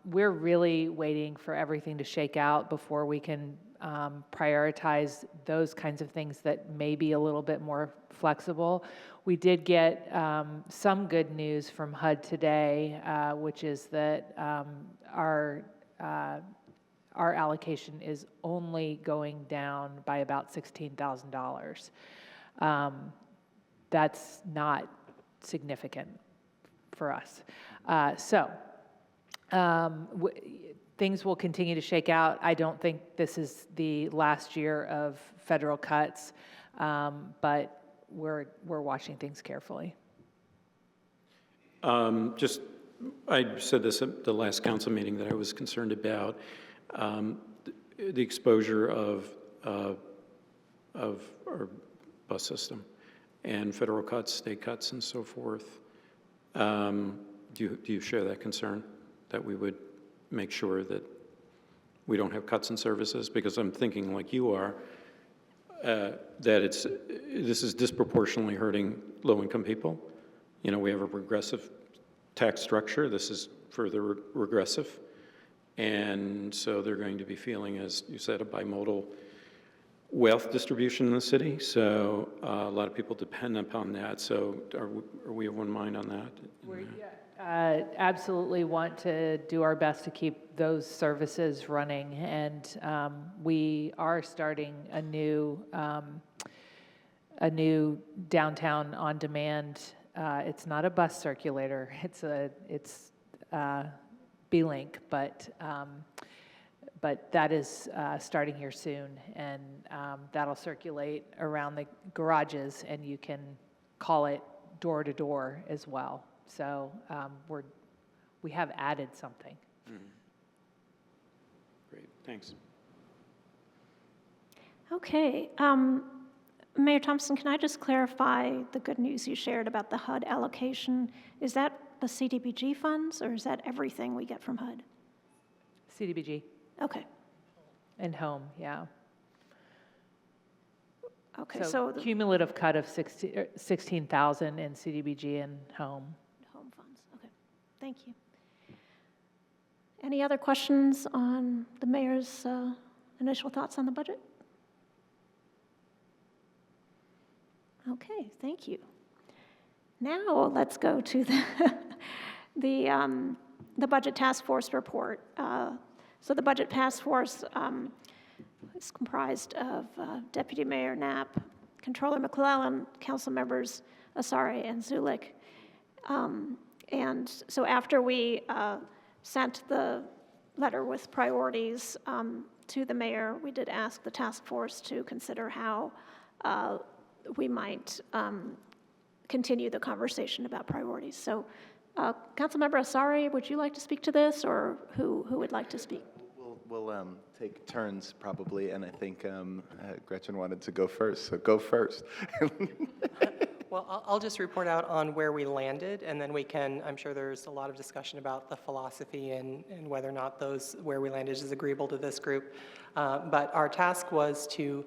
We're really waiting for everything to shake out before we can prioritize those kinds of things that may be a little bit more flexible. We did get some good news from HUD today, which is that our our allocation is only going down by about $16,000. That's not significant for us. Things will continue to shake out. I don't think this is the last year of federal cuts, but we're watching things carefully. I said this at the last council meeting that I was concerned about the exposure of our bus system and federal cuts, state cuts, and so forth. Do you share that concern, that we would make sure that we don't have cuts in services? Because I'm thinking, like you are, that this is disproportionately hurting low-income people. You know, we have a regressive tax structure. This is further regressive. And so they're going to be feeling, as you said, a bimodal wealth distribution in the city. So a lot of people depend upon that. So are we of one mind on that? We absolutely want to do our best to keep those services running. And we are starting a new downtown on-demand. It's not a bus circulator. It's B-Link, but that is starting here soon, and that'll circulate around the garages, and you can call it door to door as well. So we have added something. Great, thanks. Okay. Mayor Thompson, can I just clarify the good news you shared about the HUD allocation? Is that the CDBG funds, or is that everything we get from HUD? CDBG. Okay. And home, yeah. Okay, So the cumulative cut of 16,000 in CDBG and home. home funds. Okay, thank you. Any other questions on the mayor's initial thoughts on the budget? Okay, thank you. Now let's go to the Budget Task Force report. So the Budget Task Force is comprised of Deputy Mayor Knapp, Controller McClellan, Council Members Asari and Zulik. And so after we sent the letter with priorities to the mayor, we did ask the task force to consider how we might continue the conversation about priorities. So, Councilmember Asari, would you like to speak to this, or who would like to speak? We'll take turns probably, and I think Gretchen wanted to go first, so go first. Well, I'll just report out on where we landed, and then we can, I'm sure there's a lot of discussion about the philosophy and whether or not where we landed is agreeable to this group. But our task was to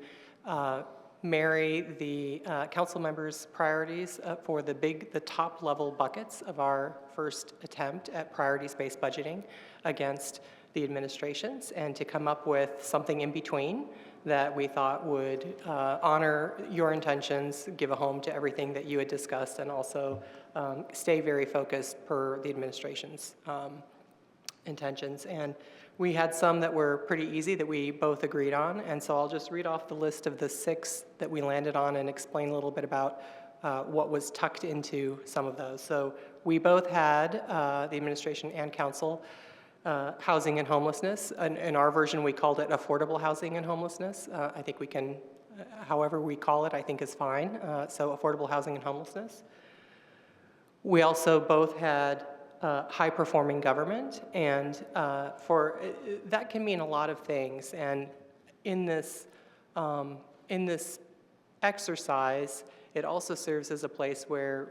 marry the council members' priorities for the top level buckets of our first attempt at priorities-based budgeting against the administration's, and to come up with something in between that we thought would honor your intentions, give a home to everything that you had discussed, and also stay very focused per the administration's intentions. And we had some that were pretty easy that we both agreed on, and so I'll just read off the list of the 6 that we landed on and explain a little bit about what was tucked into some of those. So we both had, the administration and council, housing and homelessness. In our version, we called it affordable housing and homelessness. I think we can, however we call it, I think is fine. So affordable housing and homelessness. We also both had high-performing government, and that can mean a lot of things. And in this exercise, it also serves as a place where,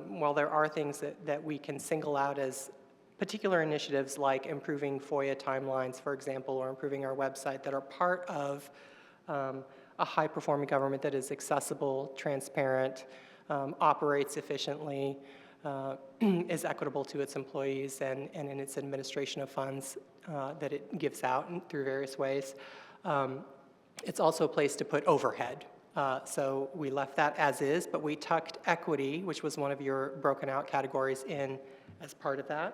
while there are things that we can single out as particular initiatives like improving FOIA timelines, for example, or improving our website, that are part of a high-performing government that is accessible, transparent, operates efficiently, is equitable to its employees and in its administration of funds that it gives out through various ways. It's also a place to put overhead. So we left that as is, but we tucked equity, which was one of your broken out categories, in as part of that.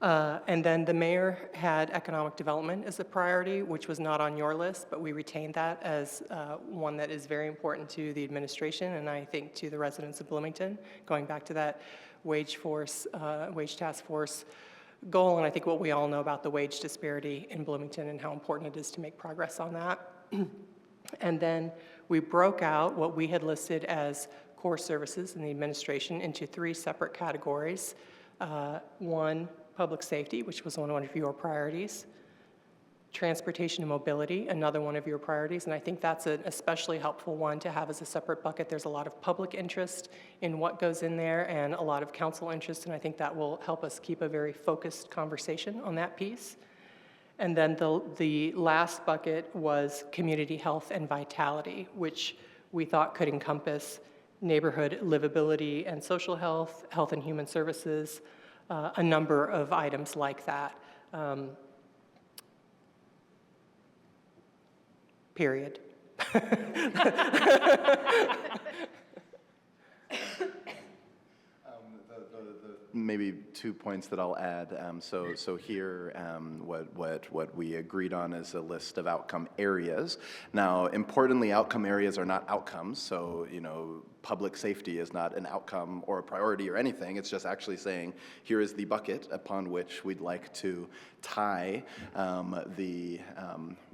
And then the mayor had economic development as a priority, which was not on your list, but we retained that as one that is very important to the administration and I think to the residents of Bloomington, going back to that wage task force goal. And I think what we all know about the wage disparity in Bloomington and how important it is to make progress on that. And then we broke out what we had listed as core services in the administration into 3 separate categories. One, public safety, which was one of your priorities. Transportation and mobility, another one of your priorities, and I think that's an especially helpful one to have as a separate bucket. There's a lot of public interest in what goes in there and a lot of council interest, and I think that will help us keep a very focused conversation on that piece. And then the last bucket was community health and vitality, which we thought could encompass neighborhood livability and social health, health and human services, a number of items like that. Period. Maybe 2 points that I'll add. So here, what we agreed on is a list of outcome areas. Now, importantly, outcome areas are not outcomes. So, public safety is not an outcome or a priority or anything. It's just actually saying, here is the bucket upon which we'd like to tie the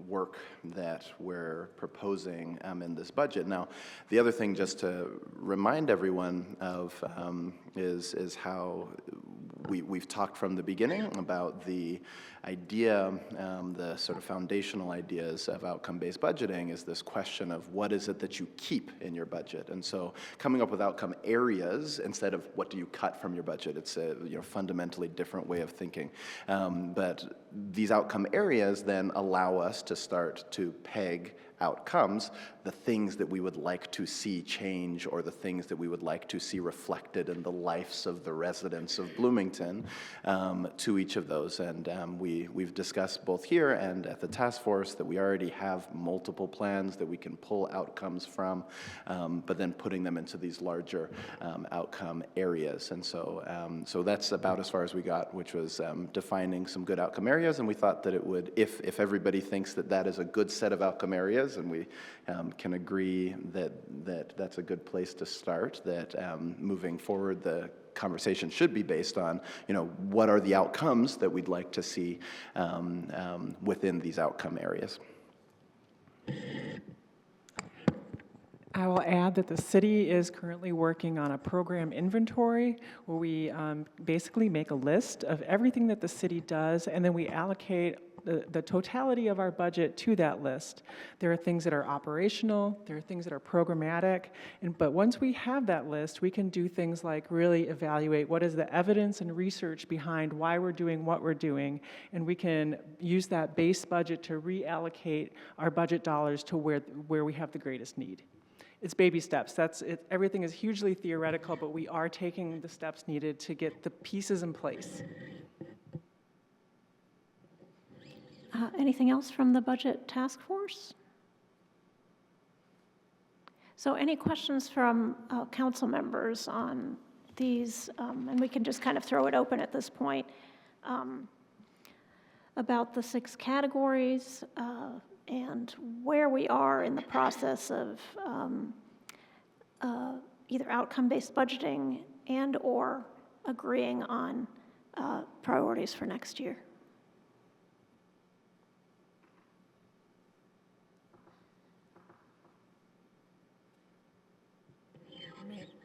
work that we're proposing in this budget. Now, the other thing just to remind everyone of is how we've talked from the beginning about the idea, the sort of foundational ideas of outcome-based budgeting is this question of what is it that you keep in your budget. And so coming up with outcome areas instead of what do you cut from your budget, it's a fundamentally different way of thinking. But these outcome areas then allow us to start to peg outcomes, the things that we would like to see change or the things that we would like to see reflected in the lives of the residents of Bloomington to each of those. And we've discussed both here and at the task force that we already have multiple plans that we can pull outcomes from, but then putting them into these larger outcome areas. And so that's about as far as we got, which was defining some good outcome areas. And we thought that it would, if everybody thinks that that is a good set of outcome areas, and we can agree that that's a good place to start, that moving forward the conversation should be based on, what are the outcomes that we'd like to see within these outcome areas. I will add that the city is currently working on a program inventory where we basically make a list of everything that the city does, and then we allocate the totality of our budget to that list. There are things that are operational, there are things that are programmatic, but once we have that list, we can do things like really evaluate what is the evidence and research behind why we're doing what we're doing, and we can use that base budget to reallocate our budget dollars to where we have the greatest need. It's baby steps. Everything is hugely theoretical, but we are taking the steps needed to get the pieces in place. Anything else from the budget task force? So any questions from council members on these, and we can just kind of throw it open at this point, about the 6 categories and where we are in the process of either outcome-based budgeting and or agreeing on priorities for next year.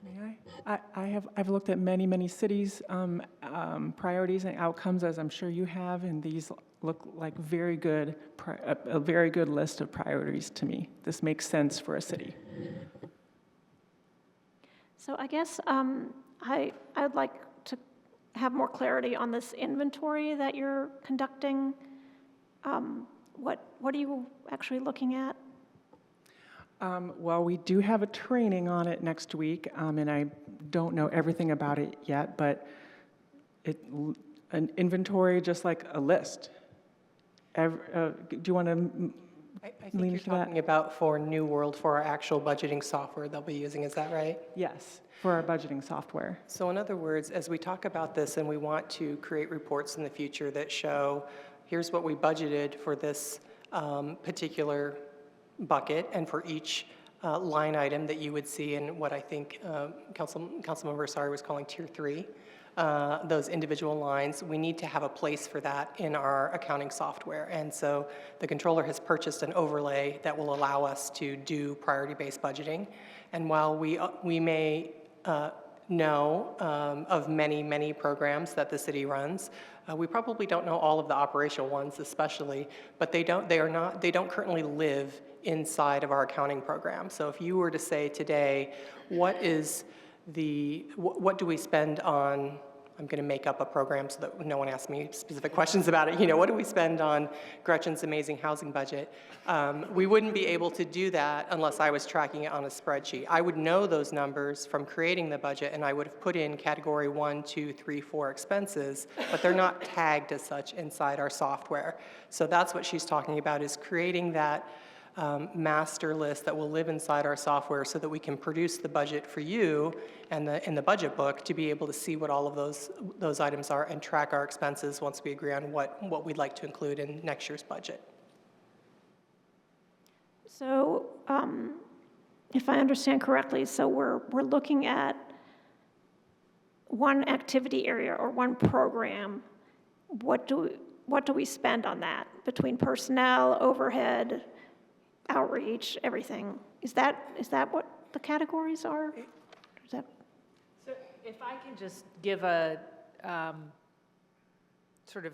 May I? I've looked at many cities' priorities and outcomes, as I'm sure you have, and these look like a very good list of priorities to me. This makes sense for a city. So I guess I'd like to have more clarity on this inventory that you're conducting. What are you actually looking at? Well, we do have a training on it next week, and I don't know everything about it yet, but an inventory just like a list. Do you want to I think you're talking about for New World, for our actual budgeting software they'll be using, is that right? Yes. for our budgeting software. So in other words, as we talk about this and we want to create reports in the future that show, here's what we budgeted for this particular bucket and for each line item that you would see in what I think Councilmember Asari was calling Tier 3, those individual lines, we need to have a place for that in our accounting software. And so the controller has purchased an overlay that will allow us to do priority-based budgeting. And while we may know of many, many programs that the city runs, we probably don't know all of the operational ones especially, but they don't currently live inside of our accounting program. So if you were to say today, what do we spend on, I'm going to make up a program so that no one asks me specific questions about it. You know, what do we spend on Gretchen's amazing housing budget? We wouldn't be able to do that unless I was tracking it on a spreadsheet. I would know those numbers from creating the budget, and I would have put in category 1, 2, 3, 4 expenses, but they're not tagged as such inside our software. So that's what she's talking about, is creating that master list that will live inside our software so that we can produce the budget for you and in the budget book to be able to see what all of those items are and track our expenses once we agree on what we'd like to include in next year's budget. So if I understand correctly, so we're looking at one activity area or one program. What do we spend on that between personnel, overhead, outreach, everything? Is that what the categories are? Is that? So if I can just give a sort of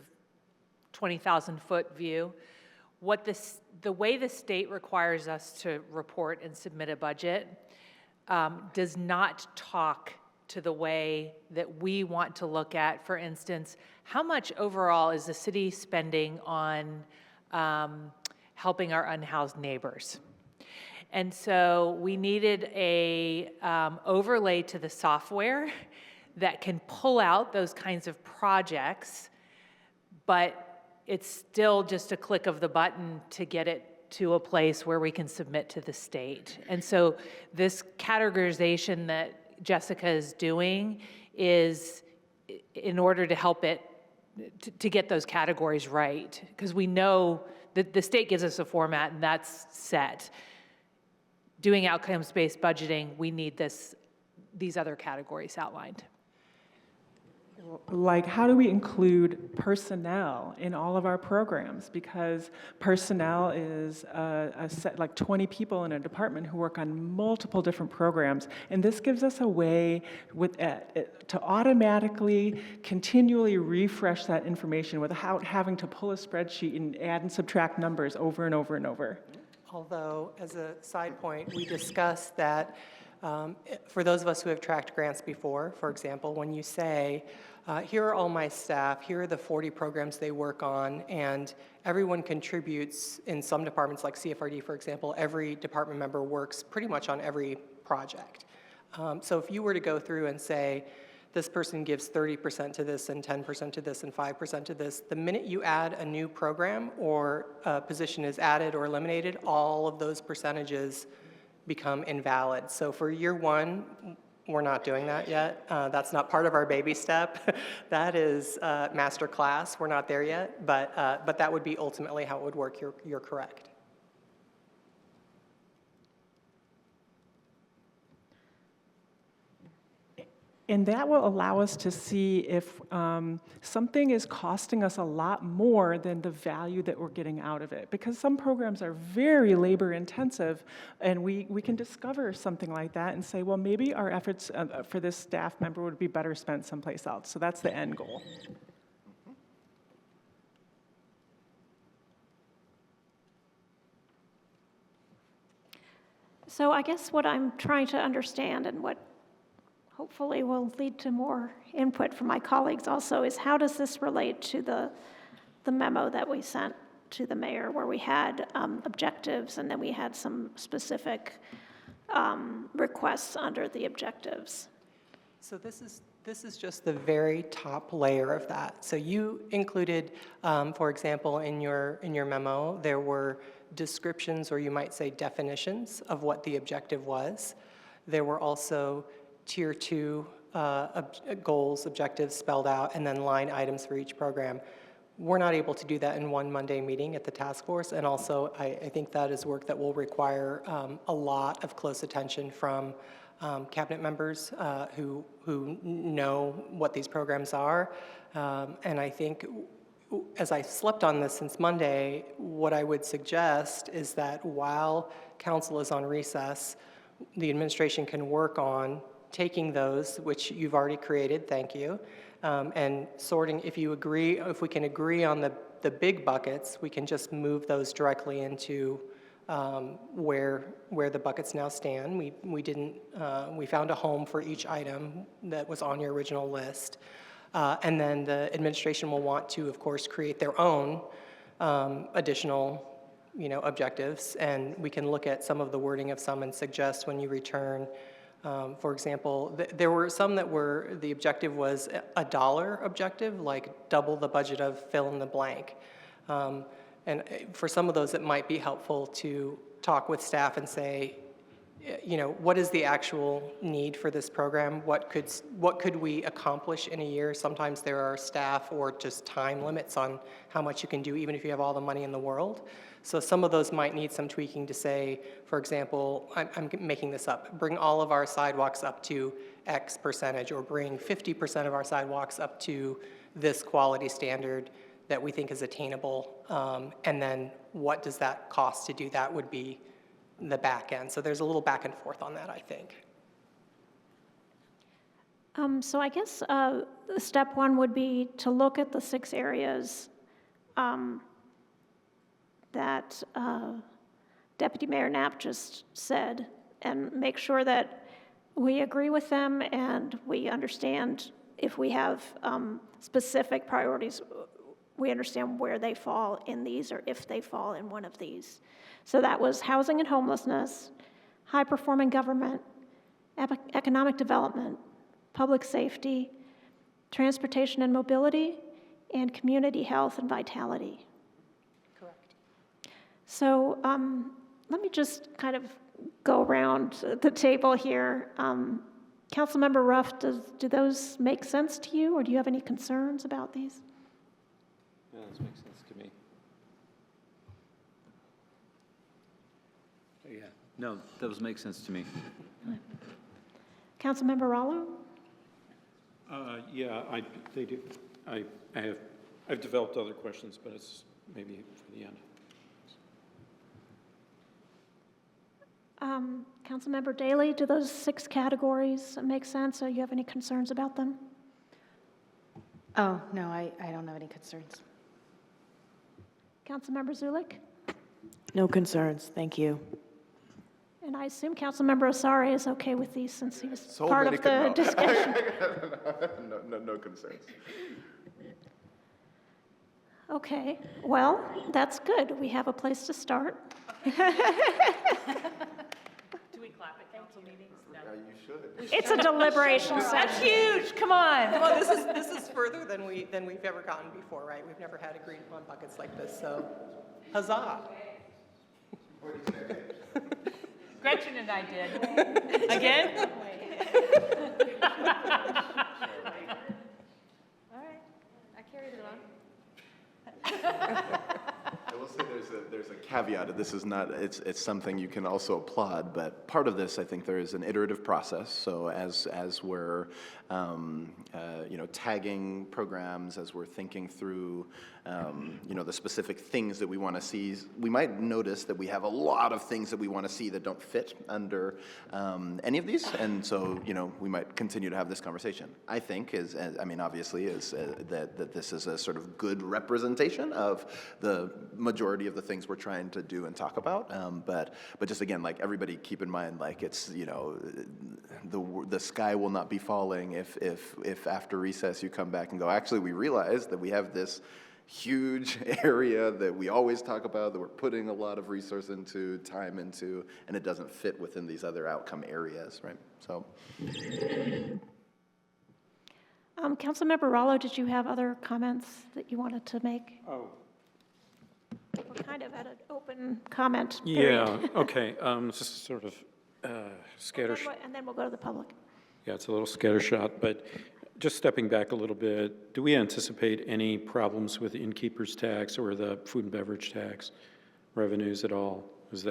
20,000-foot view, the way the state requires us to report and submit a budget does not talk to the way that we want to look at, for instance, how much overall is the city spending on helping our unhoused neighbors. And so we needed a overlay to the software that can pull out those kinds of projects, but it's still just a click of the button to get it to a place where we can submit to the state. And so this categorization that Jessica is doing is in order to help it to get those categories right, because we know that the state gives us a format and that's set. Doing outcomes-based budgeting, we need these other categories outlined. Like, how do we include personnel in all of our programs? Because personnel is a set, like 20 people in a department who work on multiple different programs. And this gives us a way to automatically, continually refresh that information without having to pull a spreadsheet and add and subtract numbers over and over and over. Although, as a side point, we discussed that for those of us who have tracked grants before, for example, when you say, here are all my staff, here are the 40 programs they work on, and everyone contributes in some departments like CFRD, for example, every department member works pretty much on every project. So if you were to go through and say, this person gives 30% to this and 10% to this and 5% to this, the minute you add a new program or a position is added or eliminated, all of those percentages become invalid. So for year 1, we're not doing that yet. That's not part of our baby step. That is master class. We're not there yet, but that would be ultimately how it would work. You're correct. And that will allow us to see if something is costing us a lot more than the value that we're getting out of it. Because some programs are very labor intensive, and we can discover something like that and say, well, maybe our efforts for this staff member would be better spent someplace else. So that's the end goal. So I guess what I'm trying to understand and what hopefully will lead to more input from my colleagues also is, how does this relate to the memo that we sent to the mayor, where we had objectives and then we had some specific requests under the objectives? So this is just the very top layer of that. So you included, for example, in your memo, there were descriptions, or you might say definitions, of what the objective was. There were also tier 2 goals, objectives spelled out, and then line items for each program. We're not able to do that in one Monday meeting at the task force, and also I think that is work that will require a lot of close attention from cabinet members who know what these programs are. And I think as I slept on this since Monday, what I would suggest is that while council is on recess, the administration can work on taking those, which you've already created, thank you, and sorting, if we can agree on the big buckets, we can just move those directly into where the buckets now stand. We found a home for each item that was on your original list. And then the administration will want to, of course, create their own additional objectives, and we can look at some of the wording of some and suggest when you return. For example, there were some that were, the objective was a dollar objective, like double the budget of fill in the blank. And for some of those, it might be helpful to talk with staff and say, what is the actual need for this program? What could we accomplish in a year? Sometimes there are staff or just time limits on how much you can do, even if you have all the money in the world. So some of those might need some tweaking to say, for example, I'm making this up, bring all of our sidewalks up to X percentage, or bring 50% of our sidewalks up to this quality standard that we think is attainable. And then what does that cost to do that would be the back end. So there's a little back and forth on that, I think. So I guess step one would be to look at the 6 areas that Deputy Mayor Knapp just said, and make sure that we agree with them and we understand if we have specific priorities, we understand where they fall in these or if they fall in one of these. So that was housing and homelessness, high-performing government, economic development, public safety, transportation and mobility, and community health and vitality. Correct. So let me just kind of go around the table here. Councilmember Ruff, do those make sense to you, or do you have any concerns about these? Yeah, this makes sense to me. Yeah, no, those make sense to me. Councilmember Rallo? Yeah, they do. I've developed other questions, but it's maybe for the end. Councilmember Daley, do those 6 categories make sense, or you have any concerns about them? Oh, no, I don't have any concerns. Councilmember Zulik? No concerns, thank you. And I assume Councilmember Osari is okay with these since he was So part many of the discussion. No concerns. Okay, well, that's good. We have a place to start. Do we clap at council meetings? No. You should. It's a deliberation session. That's huge, come on. Well, this is further than we've ever gotten before, right? We've never had agreed upon buckets like this, so huzzah. Gretchen and I did. Again? All right, I carried it on. I will say there's a caveat. This is not, it's something you can also applaud, but part of this, I think there is an iterative process. So as we're, tagging programs, as we're thinking through, the specific things that we want to see, we might notice that we have a lot of things that we want to see that don't fit under any of these. And so, we might continue to have this conversation. I think obviously that this is a sort of good representation of the majority of the things we're trying to do and talk about. But just again, like, everybody keep in mind, like, it's, the sky will not be falling if after recess you come back and go, actually, we realize that we have this huge area that we always talk about, that we're putting a lot of resource into, time into, and it doesn't fit within these other outcome areas, right? So. Councilmember Rallo, did you have other comments that you wanted to make? Oh. We're kind of at an open comment period. Yeah, okay. This is sort of And then we'll go to the public. Yeah, it's a little scattershot, but just stepping back a little bit, do we anticipate any problems with the innkeeper's tax or the food and beverage tax revenues at all? Is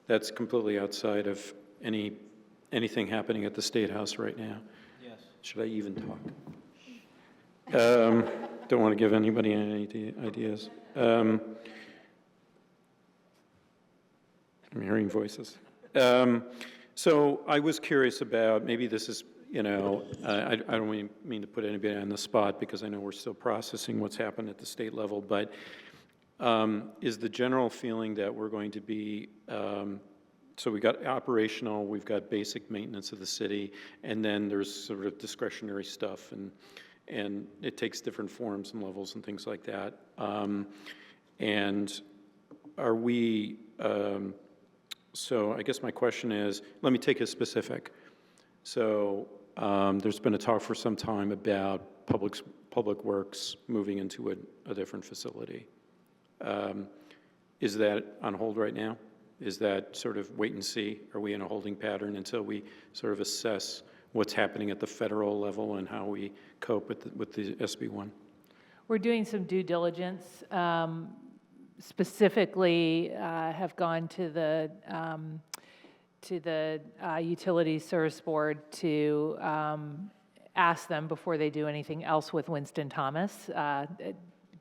that's completely outside of anything happening at the State House right now? Yes. Should I even talk? Don't want to give anybody any ideas. I'm hearing voices. So I was curious about, maybe this is, I don't mean to put anybody on the spot because I know we're still processing what's happened at the state level, but is the general feeling that we're going to be, so we got operational, we've got basic maintenance of the city, and then there's sort of discretionary stuff, and it takes different forms and levels and things like that. And are we, so I guess my question is, let me take a specific. So there's been a talk for some time about public works moving into a different facility. Is that on hold right now? Is that sort of wait and see? Are we in a holding pattern until we sort of assess what's happening at the federal level and how we cope with the SB1? We're doing some due diligence. Specifically, have gone to the Utility Service Board to ask them before they do anything else with Winston Thomas,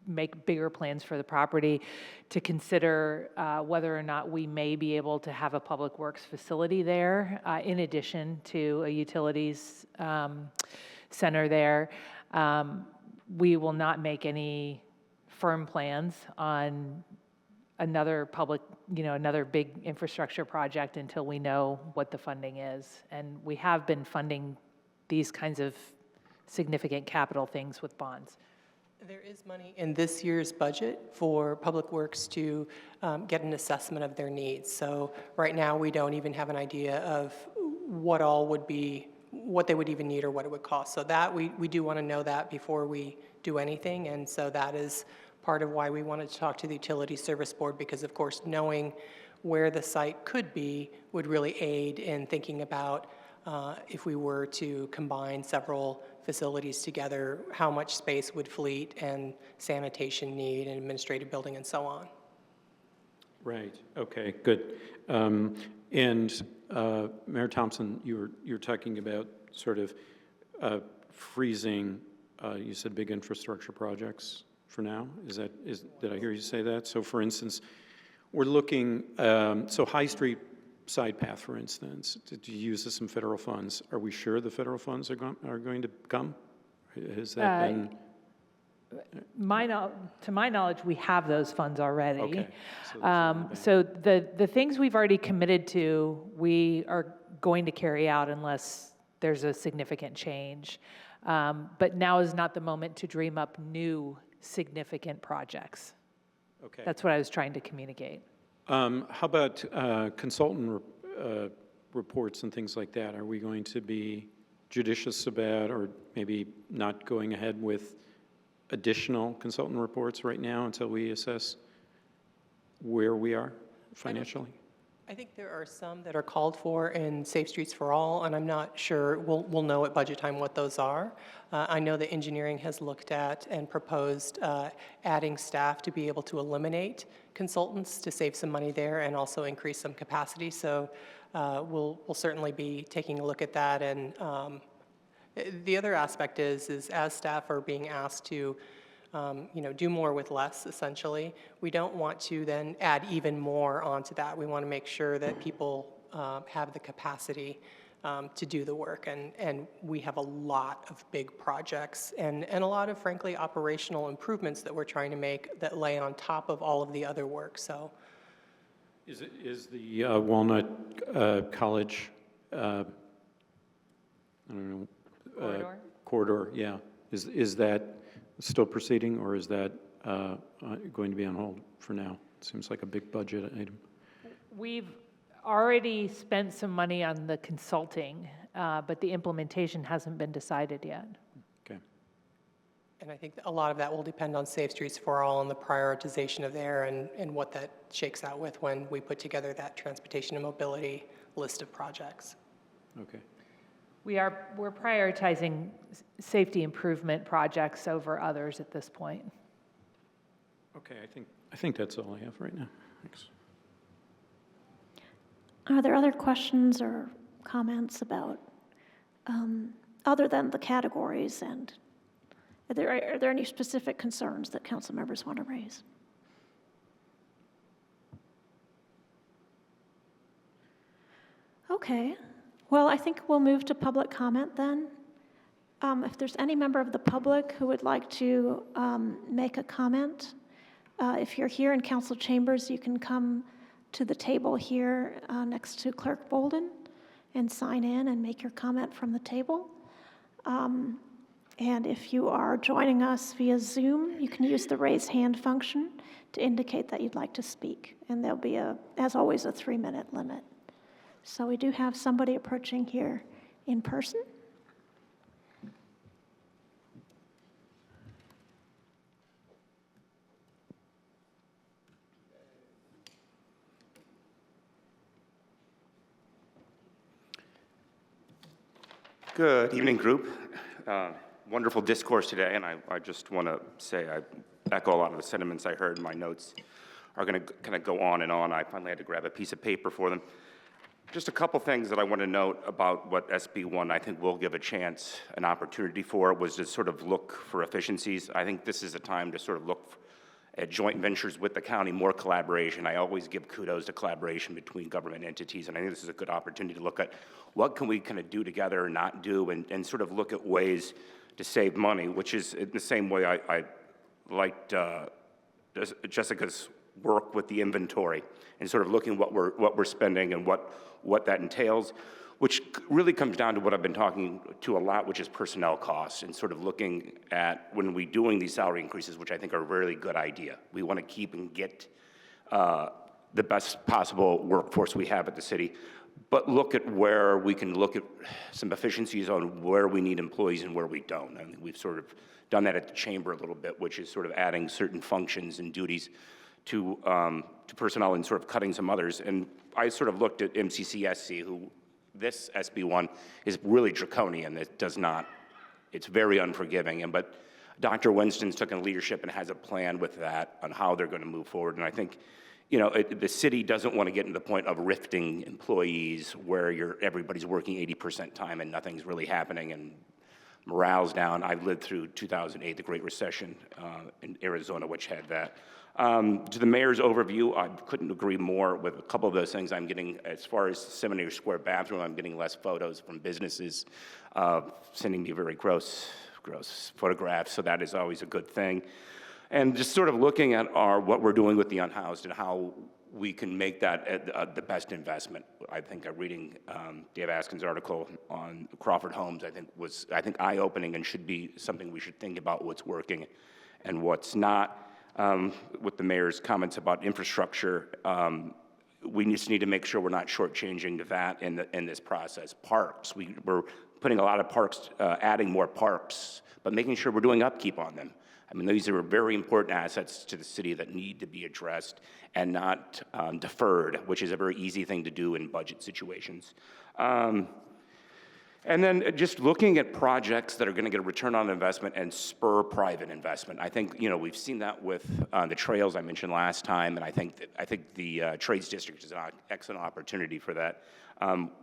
make bigger plans for the property, to consider whether or not we may be able to have a public works facility there, in addition to a utilities center there. We will not make any firm plans on another another big infrastructure project until we know what the funding is. And we have been funding these kinds of significant capital things with bonds. There is money in this year's budget for Public Works to get an assessment of their needs. So right now, we don't even have an idea of what they would even need or what it would cost. So that, we do want to know that before we do anything. And so that is part of why we wanted to talk to the Utility Service Board, because of course, knowing where the site could be would really aid in thinking about if we were to combine several facilities together, how much space would fleet and sanitation need and administrative building and so on. Right, okay, good. And Mayor Thompson, you're talking about sort of freezing, you said big infrastructure projects for now? Did I hear you say that? So for instance, we're looking, so High Street side path, for instance, to use some federal funds. Are we sure the federal funds are going to come? Has that been? To my knowledge, we have those funds already. Okay. So the things we've already committed to, we are going to carry out unless there's a significant change. But now is not the moment to dream up new significant projects. Okay. That's what I was trying to communicate. How about consultant reports and things like that? Are we going to be judicious about, or maybe not going ahead with additional consultant reports right now until we assess where we are financially? I think there are some that are called for in Safe Streets for All, and I'm not sure, we'll know at budget time what those are. I know that engineering has looked at and proposed adding staff to be able to eliminate consultants to save some money there and also increase some capacity. So we'll certainly be taking a look at that. And the other aspect is as staff are being asked to do more with less, essentially, we don't want to then add even more onto that. We want to make sure that people have the capacity to do the work. And we have a lot of big projects and a lot of, frankly, operational improvements that we're trying to make that lay on top of all of the other work. So, is the Walnut College, I don't know, corridor, yeah. Is that still proceeding, or is that going to be on hold for now? It seems like a big budget item. We've already spent some money on the consulting, but the implementation hasn't been decided yet. Okay. and I think a lot of that will depend on Safe Streets for All and the prioritization of there and what that shakes out with when we put together that transportation and mobility list of projects. Okay. We're prioritizing safety improvement projects over others at this point. Okay, I think that's all I have right now. Thanks. Are there other questions or comments about, other than the categories, and are there any specific concerns that council members want to raise? Okay, well, I think we'll move to public comment then. If there's any member of the public who would like to make a comment, if you're here in council chambers, you can come to the table here next to Clerk Bolden and sign in and make your comment from the table. And if you are joining us via Zoom, you can use the raise hand function to indicate that you'd like to speak. And there'll be, as always, a 3-minute limit. So we do have somebody approaching here in person. Good evening, group. Wonderful discourse today, and I just want to say I echo a lot of the sentiments I heard. My notes are going to kind of go on and on. I finally had to grab a piece of paper for them. Just a couple things that I want to note about what SB1 I think will give a chance, an opportunity for, was to sort of look for efficiencies. I think this is a time to sort of look at joint ventures with the county, more collaboration. I always give kudos to collaboration between government entities, and I think this is a good opportunity to look at what can we kind of do together or not do, and sort of look at ways to save money, which is in the same way I liked Jessica's work with the inventory and sort of looking what we're spending and what that entails, which really comes down to what I've been talking to a lot, which is personnel costs, and sort of looking at when we're doing these salary increases, which I think are a really good idea. We want to keep and get the best possible workforce we have at the city, but look at where we can look at some efficiencies on where we need employees and where we don't. I mean, we've sort of done that at the chamber a little bit, which is sort of adding certain functions and duties to personnel and sort of cutting some others. And I sort of looked at MCCSC, who this SB1 is really draconian. It does not, it's very unforgiving. But Dr. Winston's taken leadership and has a plan with that on how they're going to move forward. And I think, you know, the city doesn't want to get to the point of rifting employees where everybody's working 80% time and nothing's really happening and morale's down. I've lived through 2008, the Great Recession in Arizona, which had that. To the mayor's overview, I couldn't agree more with a couple of those things. I'm getting, as far as Seminary Square bathroom, I'm getting less photos from businesses sending me very gross photographs, so that is always a good thing. And just sort of looking at what we're doing with the unhoused and how we can make that the best investment. I think reading Dave Askin's article on Crawford Homes, I think eye-opening and should be something we should think about what's working and what's not. With the mayor's comments about infrastructure, we just need to make sure we're not shortchanging that in this process. Parks, we're putting a lot of parks, adding more parks, but making sure we're doing upkeep on them. I mean, these are very important assets to the city that need to be addressed and not deferred, which is a very easy thing to do in budget situations. And then just looking at projects that are going to get a return on investment and spur private investment. I think, you know, we've seen that with the trails I mentioned last time, and I think the Trades District is an excellent opportunity for that.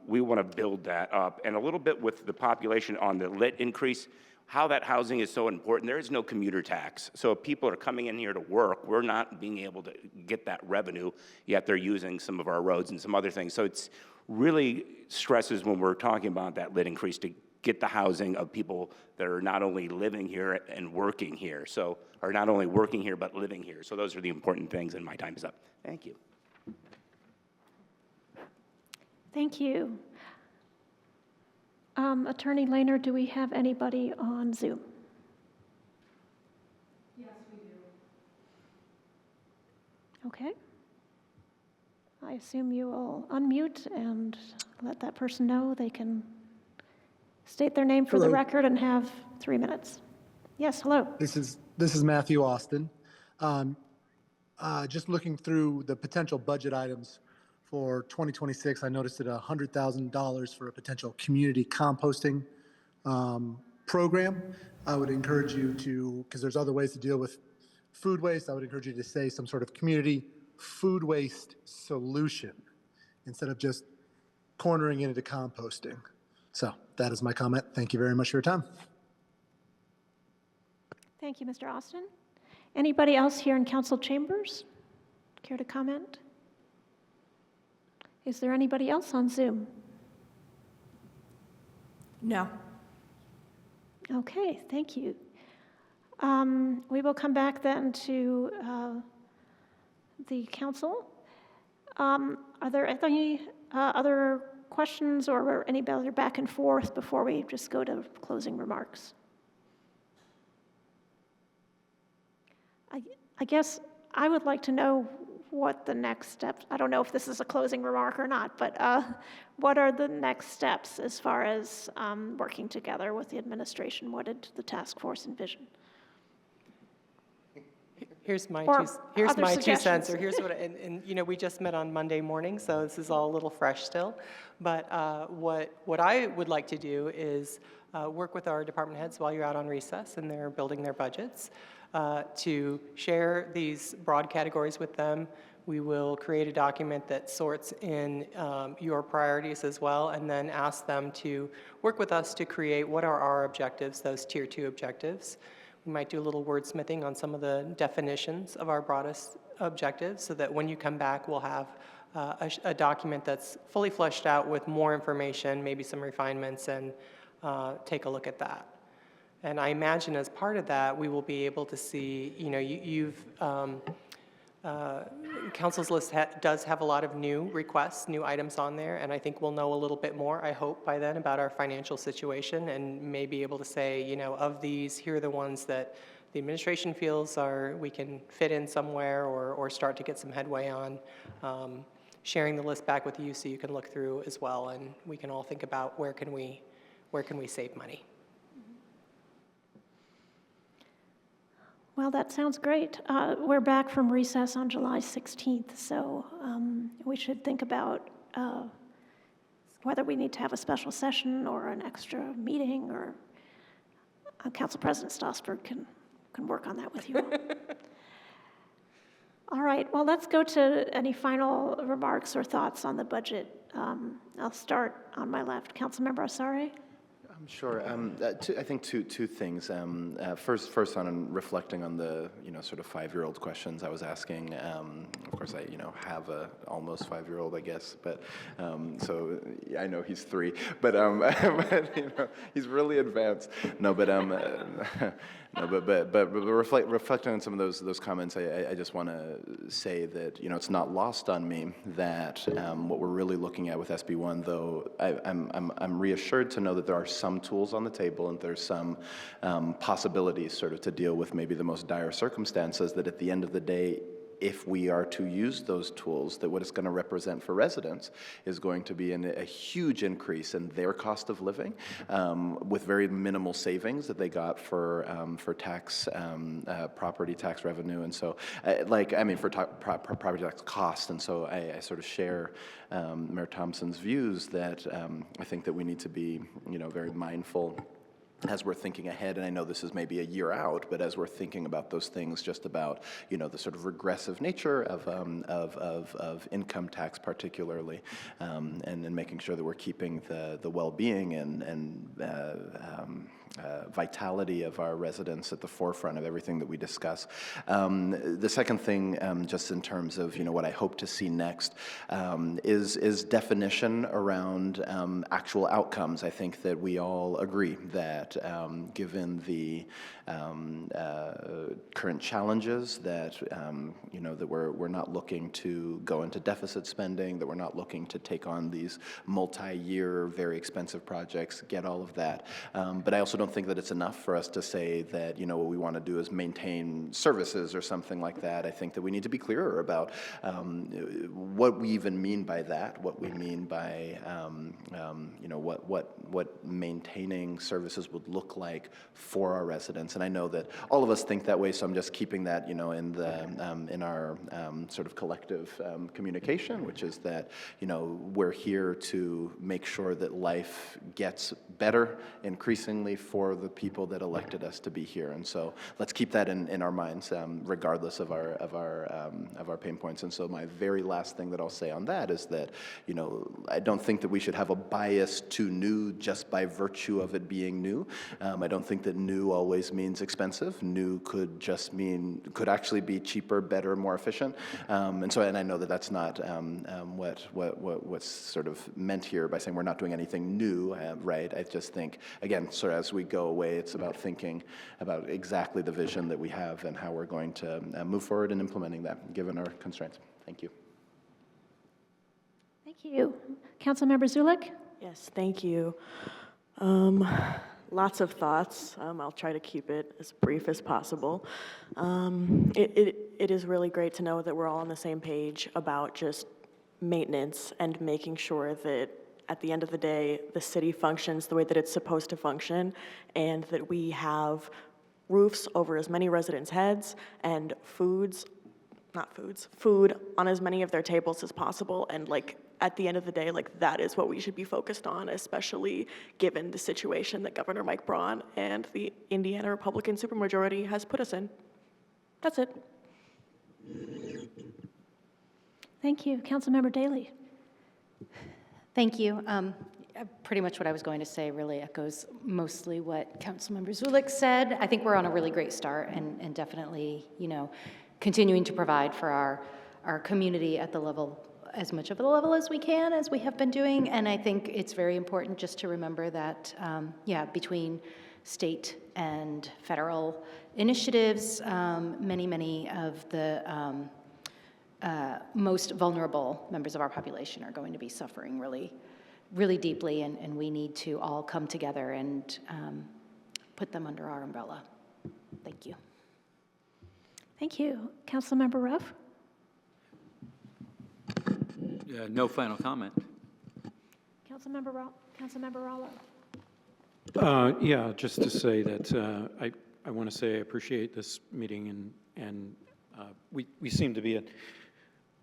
We want to build that up. And a little bit with the population on the lit increase, how that housing is so important. There is no commuter tax. So if people are coming in here to work, we're not being able to get that revenue, yet they're using some of our roads and some other things. So it's really stresses when we're talking about that lit increase to get the housing of people that are not only living here and working here, so are not only working here but living here. So those are the important things, and my time is up. Thank you. Thank you. Attorney Lehner, do we have anybody on Zoom? Yes, we do. Okay. I assume you will unmute and let that person know they can state their name for the record and have 3 minutes. Yes, hello. This is Matthew Austin. Just looking through the potential budget items for 2026, I noticed it $100,000 for a potential community composting program. I would encourage you to, because there's other ways to deal with food waste, I would encourage you to say some sort of community food waste solution instead of just cornering it into composting. So that is my comment. Thank you very much for your time. Thank you, Mr. Austin. Anybody else here in council chambers care to comment? Is there anybody else on Zoom? No. Okay, thank you. We will come back then to the council. Are there any other questions or any other back and forth before we just go to closing remarks? I guess I would like to know what the next steps, I don't know if this is a closing remark or not, but what are the next steps as far as working together with the administration? What did the task force envision? Here's my Or two other cents, suggestions. or here's what, and you know, we just met on Monday morning, so this is all a little fresh still. But what I would like to do is work with our department heads while you're out on recess and they're building their budgets to share these broad categories with them. We will create a document that sorts in your priorities as well, and then ask them to work with us to create what are our objectives, those tier 2 objectives. We might do a little wordsmithing on some of the definitions of our broadest objectives so that when you come back, we'll have a document that's fully fleshed out with more information, maybe some refinements, and take a look at that. And I imagine as part of that, we will be able to see, you know, Council's list does have a lot of new requests, new items on there, and I think we'll know a little bit more, I hope, by then about our financial situation and may be able to say, you know, of these, here are the ones that the administration feels we can fit in somewhere or start to get some headway on. Sharing the list back with you so you can look through as well, and we can all think about where can we save money. Well, that sounds great. We're back from recess on July 16th, so we should think about whether we need to have a special session or an extra meeting, or Council President Stossberg can work on that with you. All right, well, let's go to any final remarks or thoughts on the budget. I'll start on my left. Councilmember Asare? Sure. I think two things. First on reflecting on the sort of 5-year-old questions I was asking. Of course, I have a almost 5-year-old, I guess, but so I know he's 3, but he's really advanced. No, but reflecting on some of those comments, I just want to say that it's not lost on me that what we're really looking at with SB1, though I'm reassured to know that there are some tools on the table and there's some possibilities sort of to deal with maybe the most dire circumstances, that at the end of the day, if we are to use those tools, that what it's going to represent for residents is going to be a huge increase in their cost of living, with very minimal savings that they got for tax, property tax revenue, and so for property tax cost. And so I sort of share Mayor Thompson's views that I think that we need to be very mindful as we're thinking ahead, and I know this is maybe a year out, but as we're thinking about those things, just about the sort of regressive nature of income tax, particularly, and making sure that we're keeping the well-being and vitality of our residents at the forefront of everything that we discuss. The second thing, just in terms of what I hope to see next, is definition around actual outcomes. I think that we all agree that given the current challenges, that that we're not looking to go into deficit spending, that we're not looking to take on these multi-year, very expensive projects, get all of that. But I also don't don't think that it's enough for us to say that, you know, what we want to do is maintain services or something like that. I think that we need to be clearer about what we even mean by that, what we mean by, you know, what maintaining services would look like for our residents. And I know that all of us think that way, so I'm just keeping that, you know, in our sort of collective communication, which is that, you know, we're here to make sure that life gets better increasingly for the people that elected us to be here. And so let's keep that in our minds, regardless of our pain points. And so my very last thing that I'll say on that is that, you know, I don't think that we should have a bias to new just by virtue of it being new. I don't think that new always means expensive. New could actually be cheaper, better, more efficient. And I know that that's not what's sort of meant here by saying we're not doing anything new, right? I just think, again, sort of as we go away, it's about thinking about exactly the vision that we have and how we're going to move forward in implementing that, given our constraints. Thank you. Thank you. Councilmember Zulik? Yes, thank you. Lots of thoughts. I'll try to keep it as brief as possible. It is really great to know that we're all on the same page about just maintenance and making sure that at the end of the day, the city functions the way that it's supposed to function, and that we have roofs over as many residents' heads and food on as many of their tables as possible. And like, at the end of the day, like, that is what we should be focused on, especially given the situation that Governor Mike Braun and the Indiana Republican supermajority has put us in. That's it. Thank you. Councilmember Daley? Thank you. Pretty much what I was going to say really echoes mostly what Councilmember Zulik said. I think we're on a really great start, and definitely, you know, continuing to provide for our community at the level, as much of the level as we can, as we have been doing. And I think it's very important just to remember that, between state and federal initiatives, many of the most vulnerable members of our population are going to be suffering really deeply, and we need to all come together and put them under our umbrella. Thank you. Thank you. Councilmember Ruff? No final comment. Councilmember Rallo? Yeah, just to say that I want to say I appreciate this meeting, and we seem to be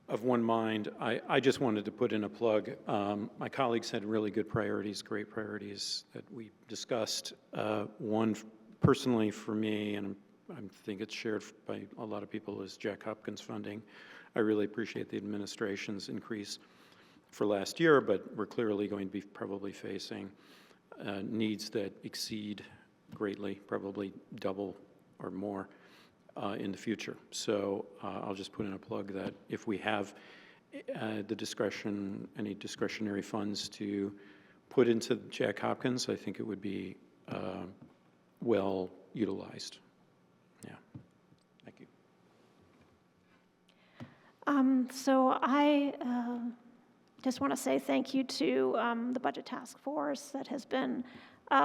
of one mind. I just wanted to put in a plug. My colleagues had really good priorities, great priorities that we discussed. One personally for me, and I think it's shared by a lot of people, is Jack Hopkins funding. I really appreciate the administration's increase for last year, but we're clearly going to be probably facing needs that exceed greatly, probably double or more in the future. So I'll just put in a plug that if we have the discretion, any discretionary funds to put into Jack Hopkins, I think it would be well utilized. Yeah, thank you. So I just want to say thank you to the Budget Task Force that has been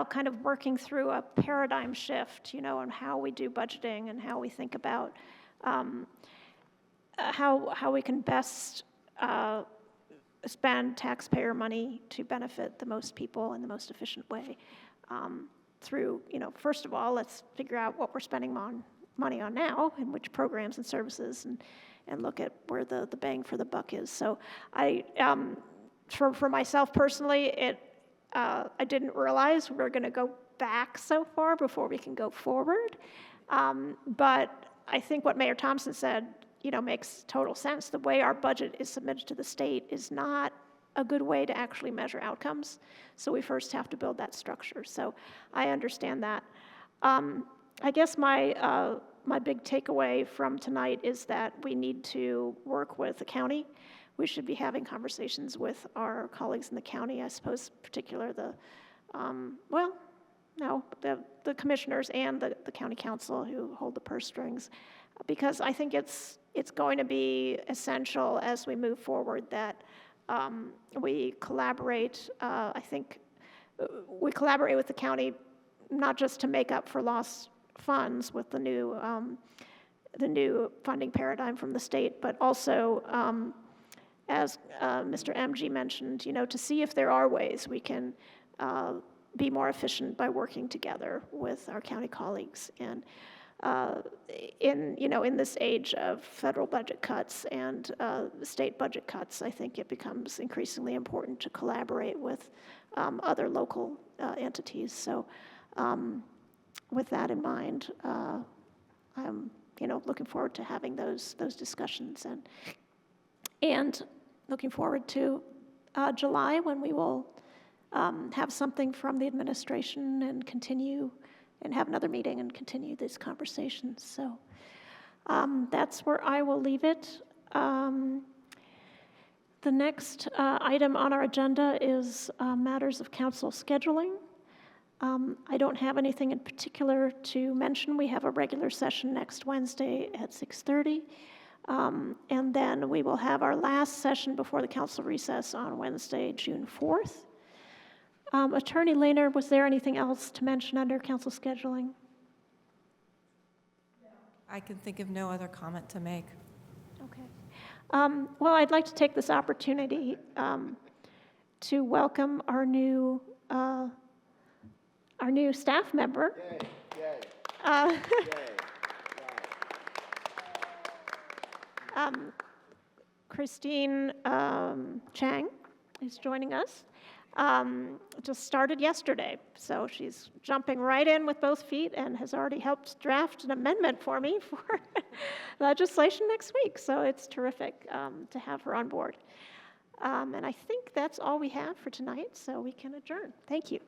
kind of working through a paradigm shift, you know, on how we do budgeting and how we think about how we can best spend taxpayer money to benefit the most people in the most efficient way. Through, you know, first of all, let's figure out what we're spending money on now and which programs and services, and look at where the bang for the buck is. So for myself personally, I didn't realize we were going to go back so far before we can go forward. But I think what Mayor Thompson said, you know, makes total sense. The way our budget is submitted to the state is not a good way to actually measure outcomes. So we first have to build that structure. So I understand that. I guess my big takeaway from tonight is that we need to work with the county. We should be having conversations with our colleagues in the county, I suppose, particular the commissioners and the county council who hold the purse strings, because I think it's going to be essential as we move forward that we collaborate. I think we collaborate with the county not just to make up for lost funds with the new funding paradigm from the state, but also, as Mr. MG mentioned, to see if there are ways we can be more efficient by working together with our county colleagues. And in this age of federal budget cuts and state budget cuts, I think it becomes increasingly important to collaborate with other local entities. So with that in mind, I'm looking forward to having those discussions and looking forward to July, when we will have something from the administration and continue and have another meeting and continue these conversations. So that's where I will leave it. The next item on our agenda is matters of council scheduling. I don't have anything in particular to mention. We have a regular session next Wednesday at 6:30. And then we will have our last session before the council recess on Wednesday, June 4th. Attorney Lehner, was there anything else to mention under council scheduling? I can think of no other comment to make. Okay. Well, I'd like to take this opportunity to welcome our new staff member. Yay, yay. Christine Chang is joining us. Just started yesterday, so she's jumping right in with both feet and has already helped draft an amendment for me for legislation next week. So it's terrific to have her on board. And I think that's all we have for tonight, so we can adjourn. Thank you.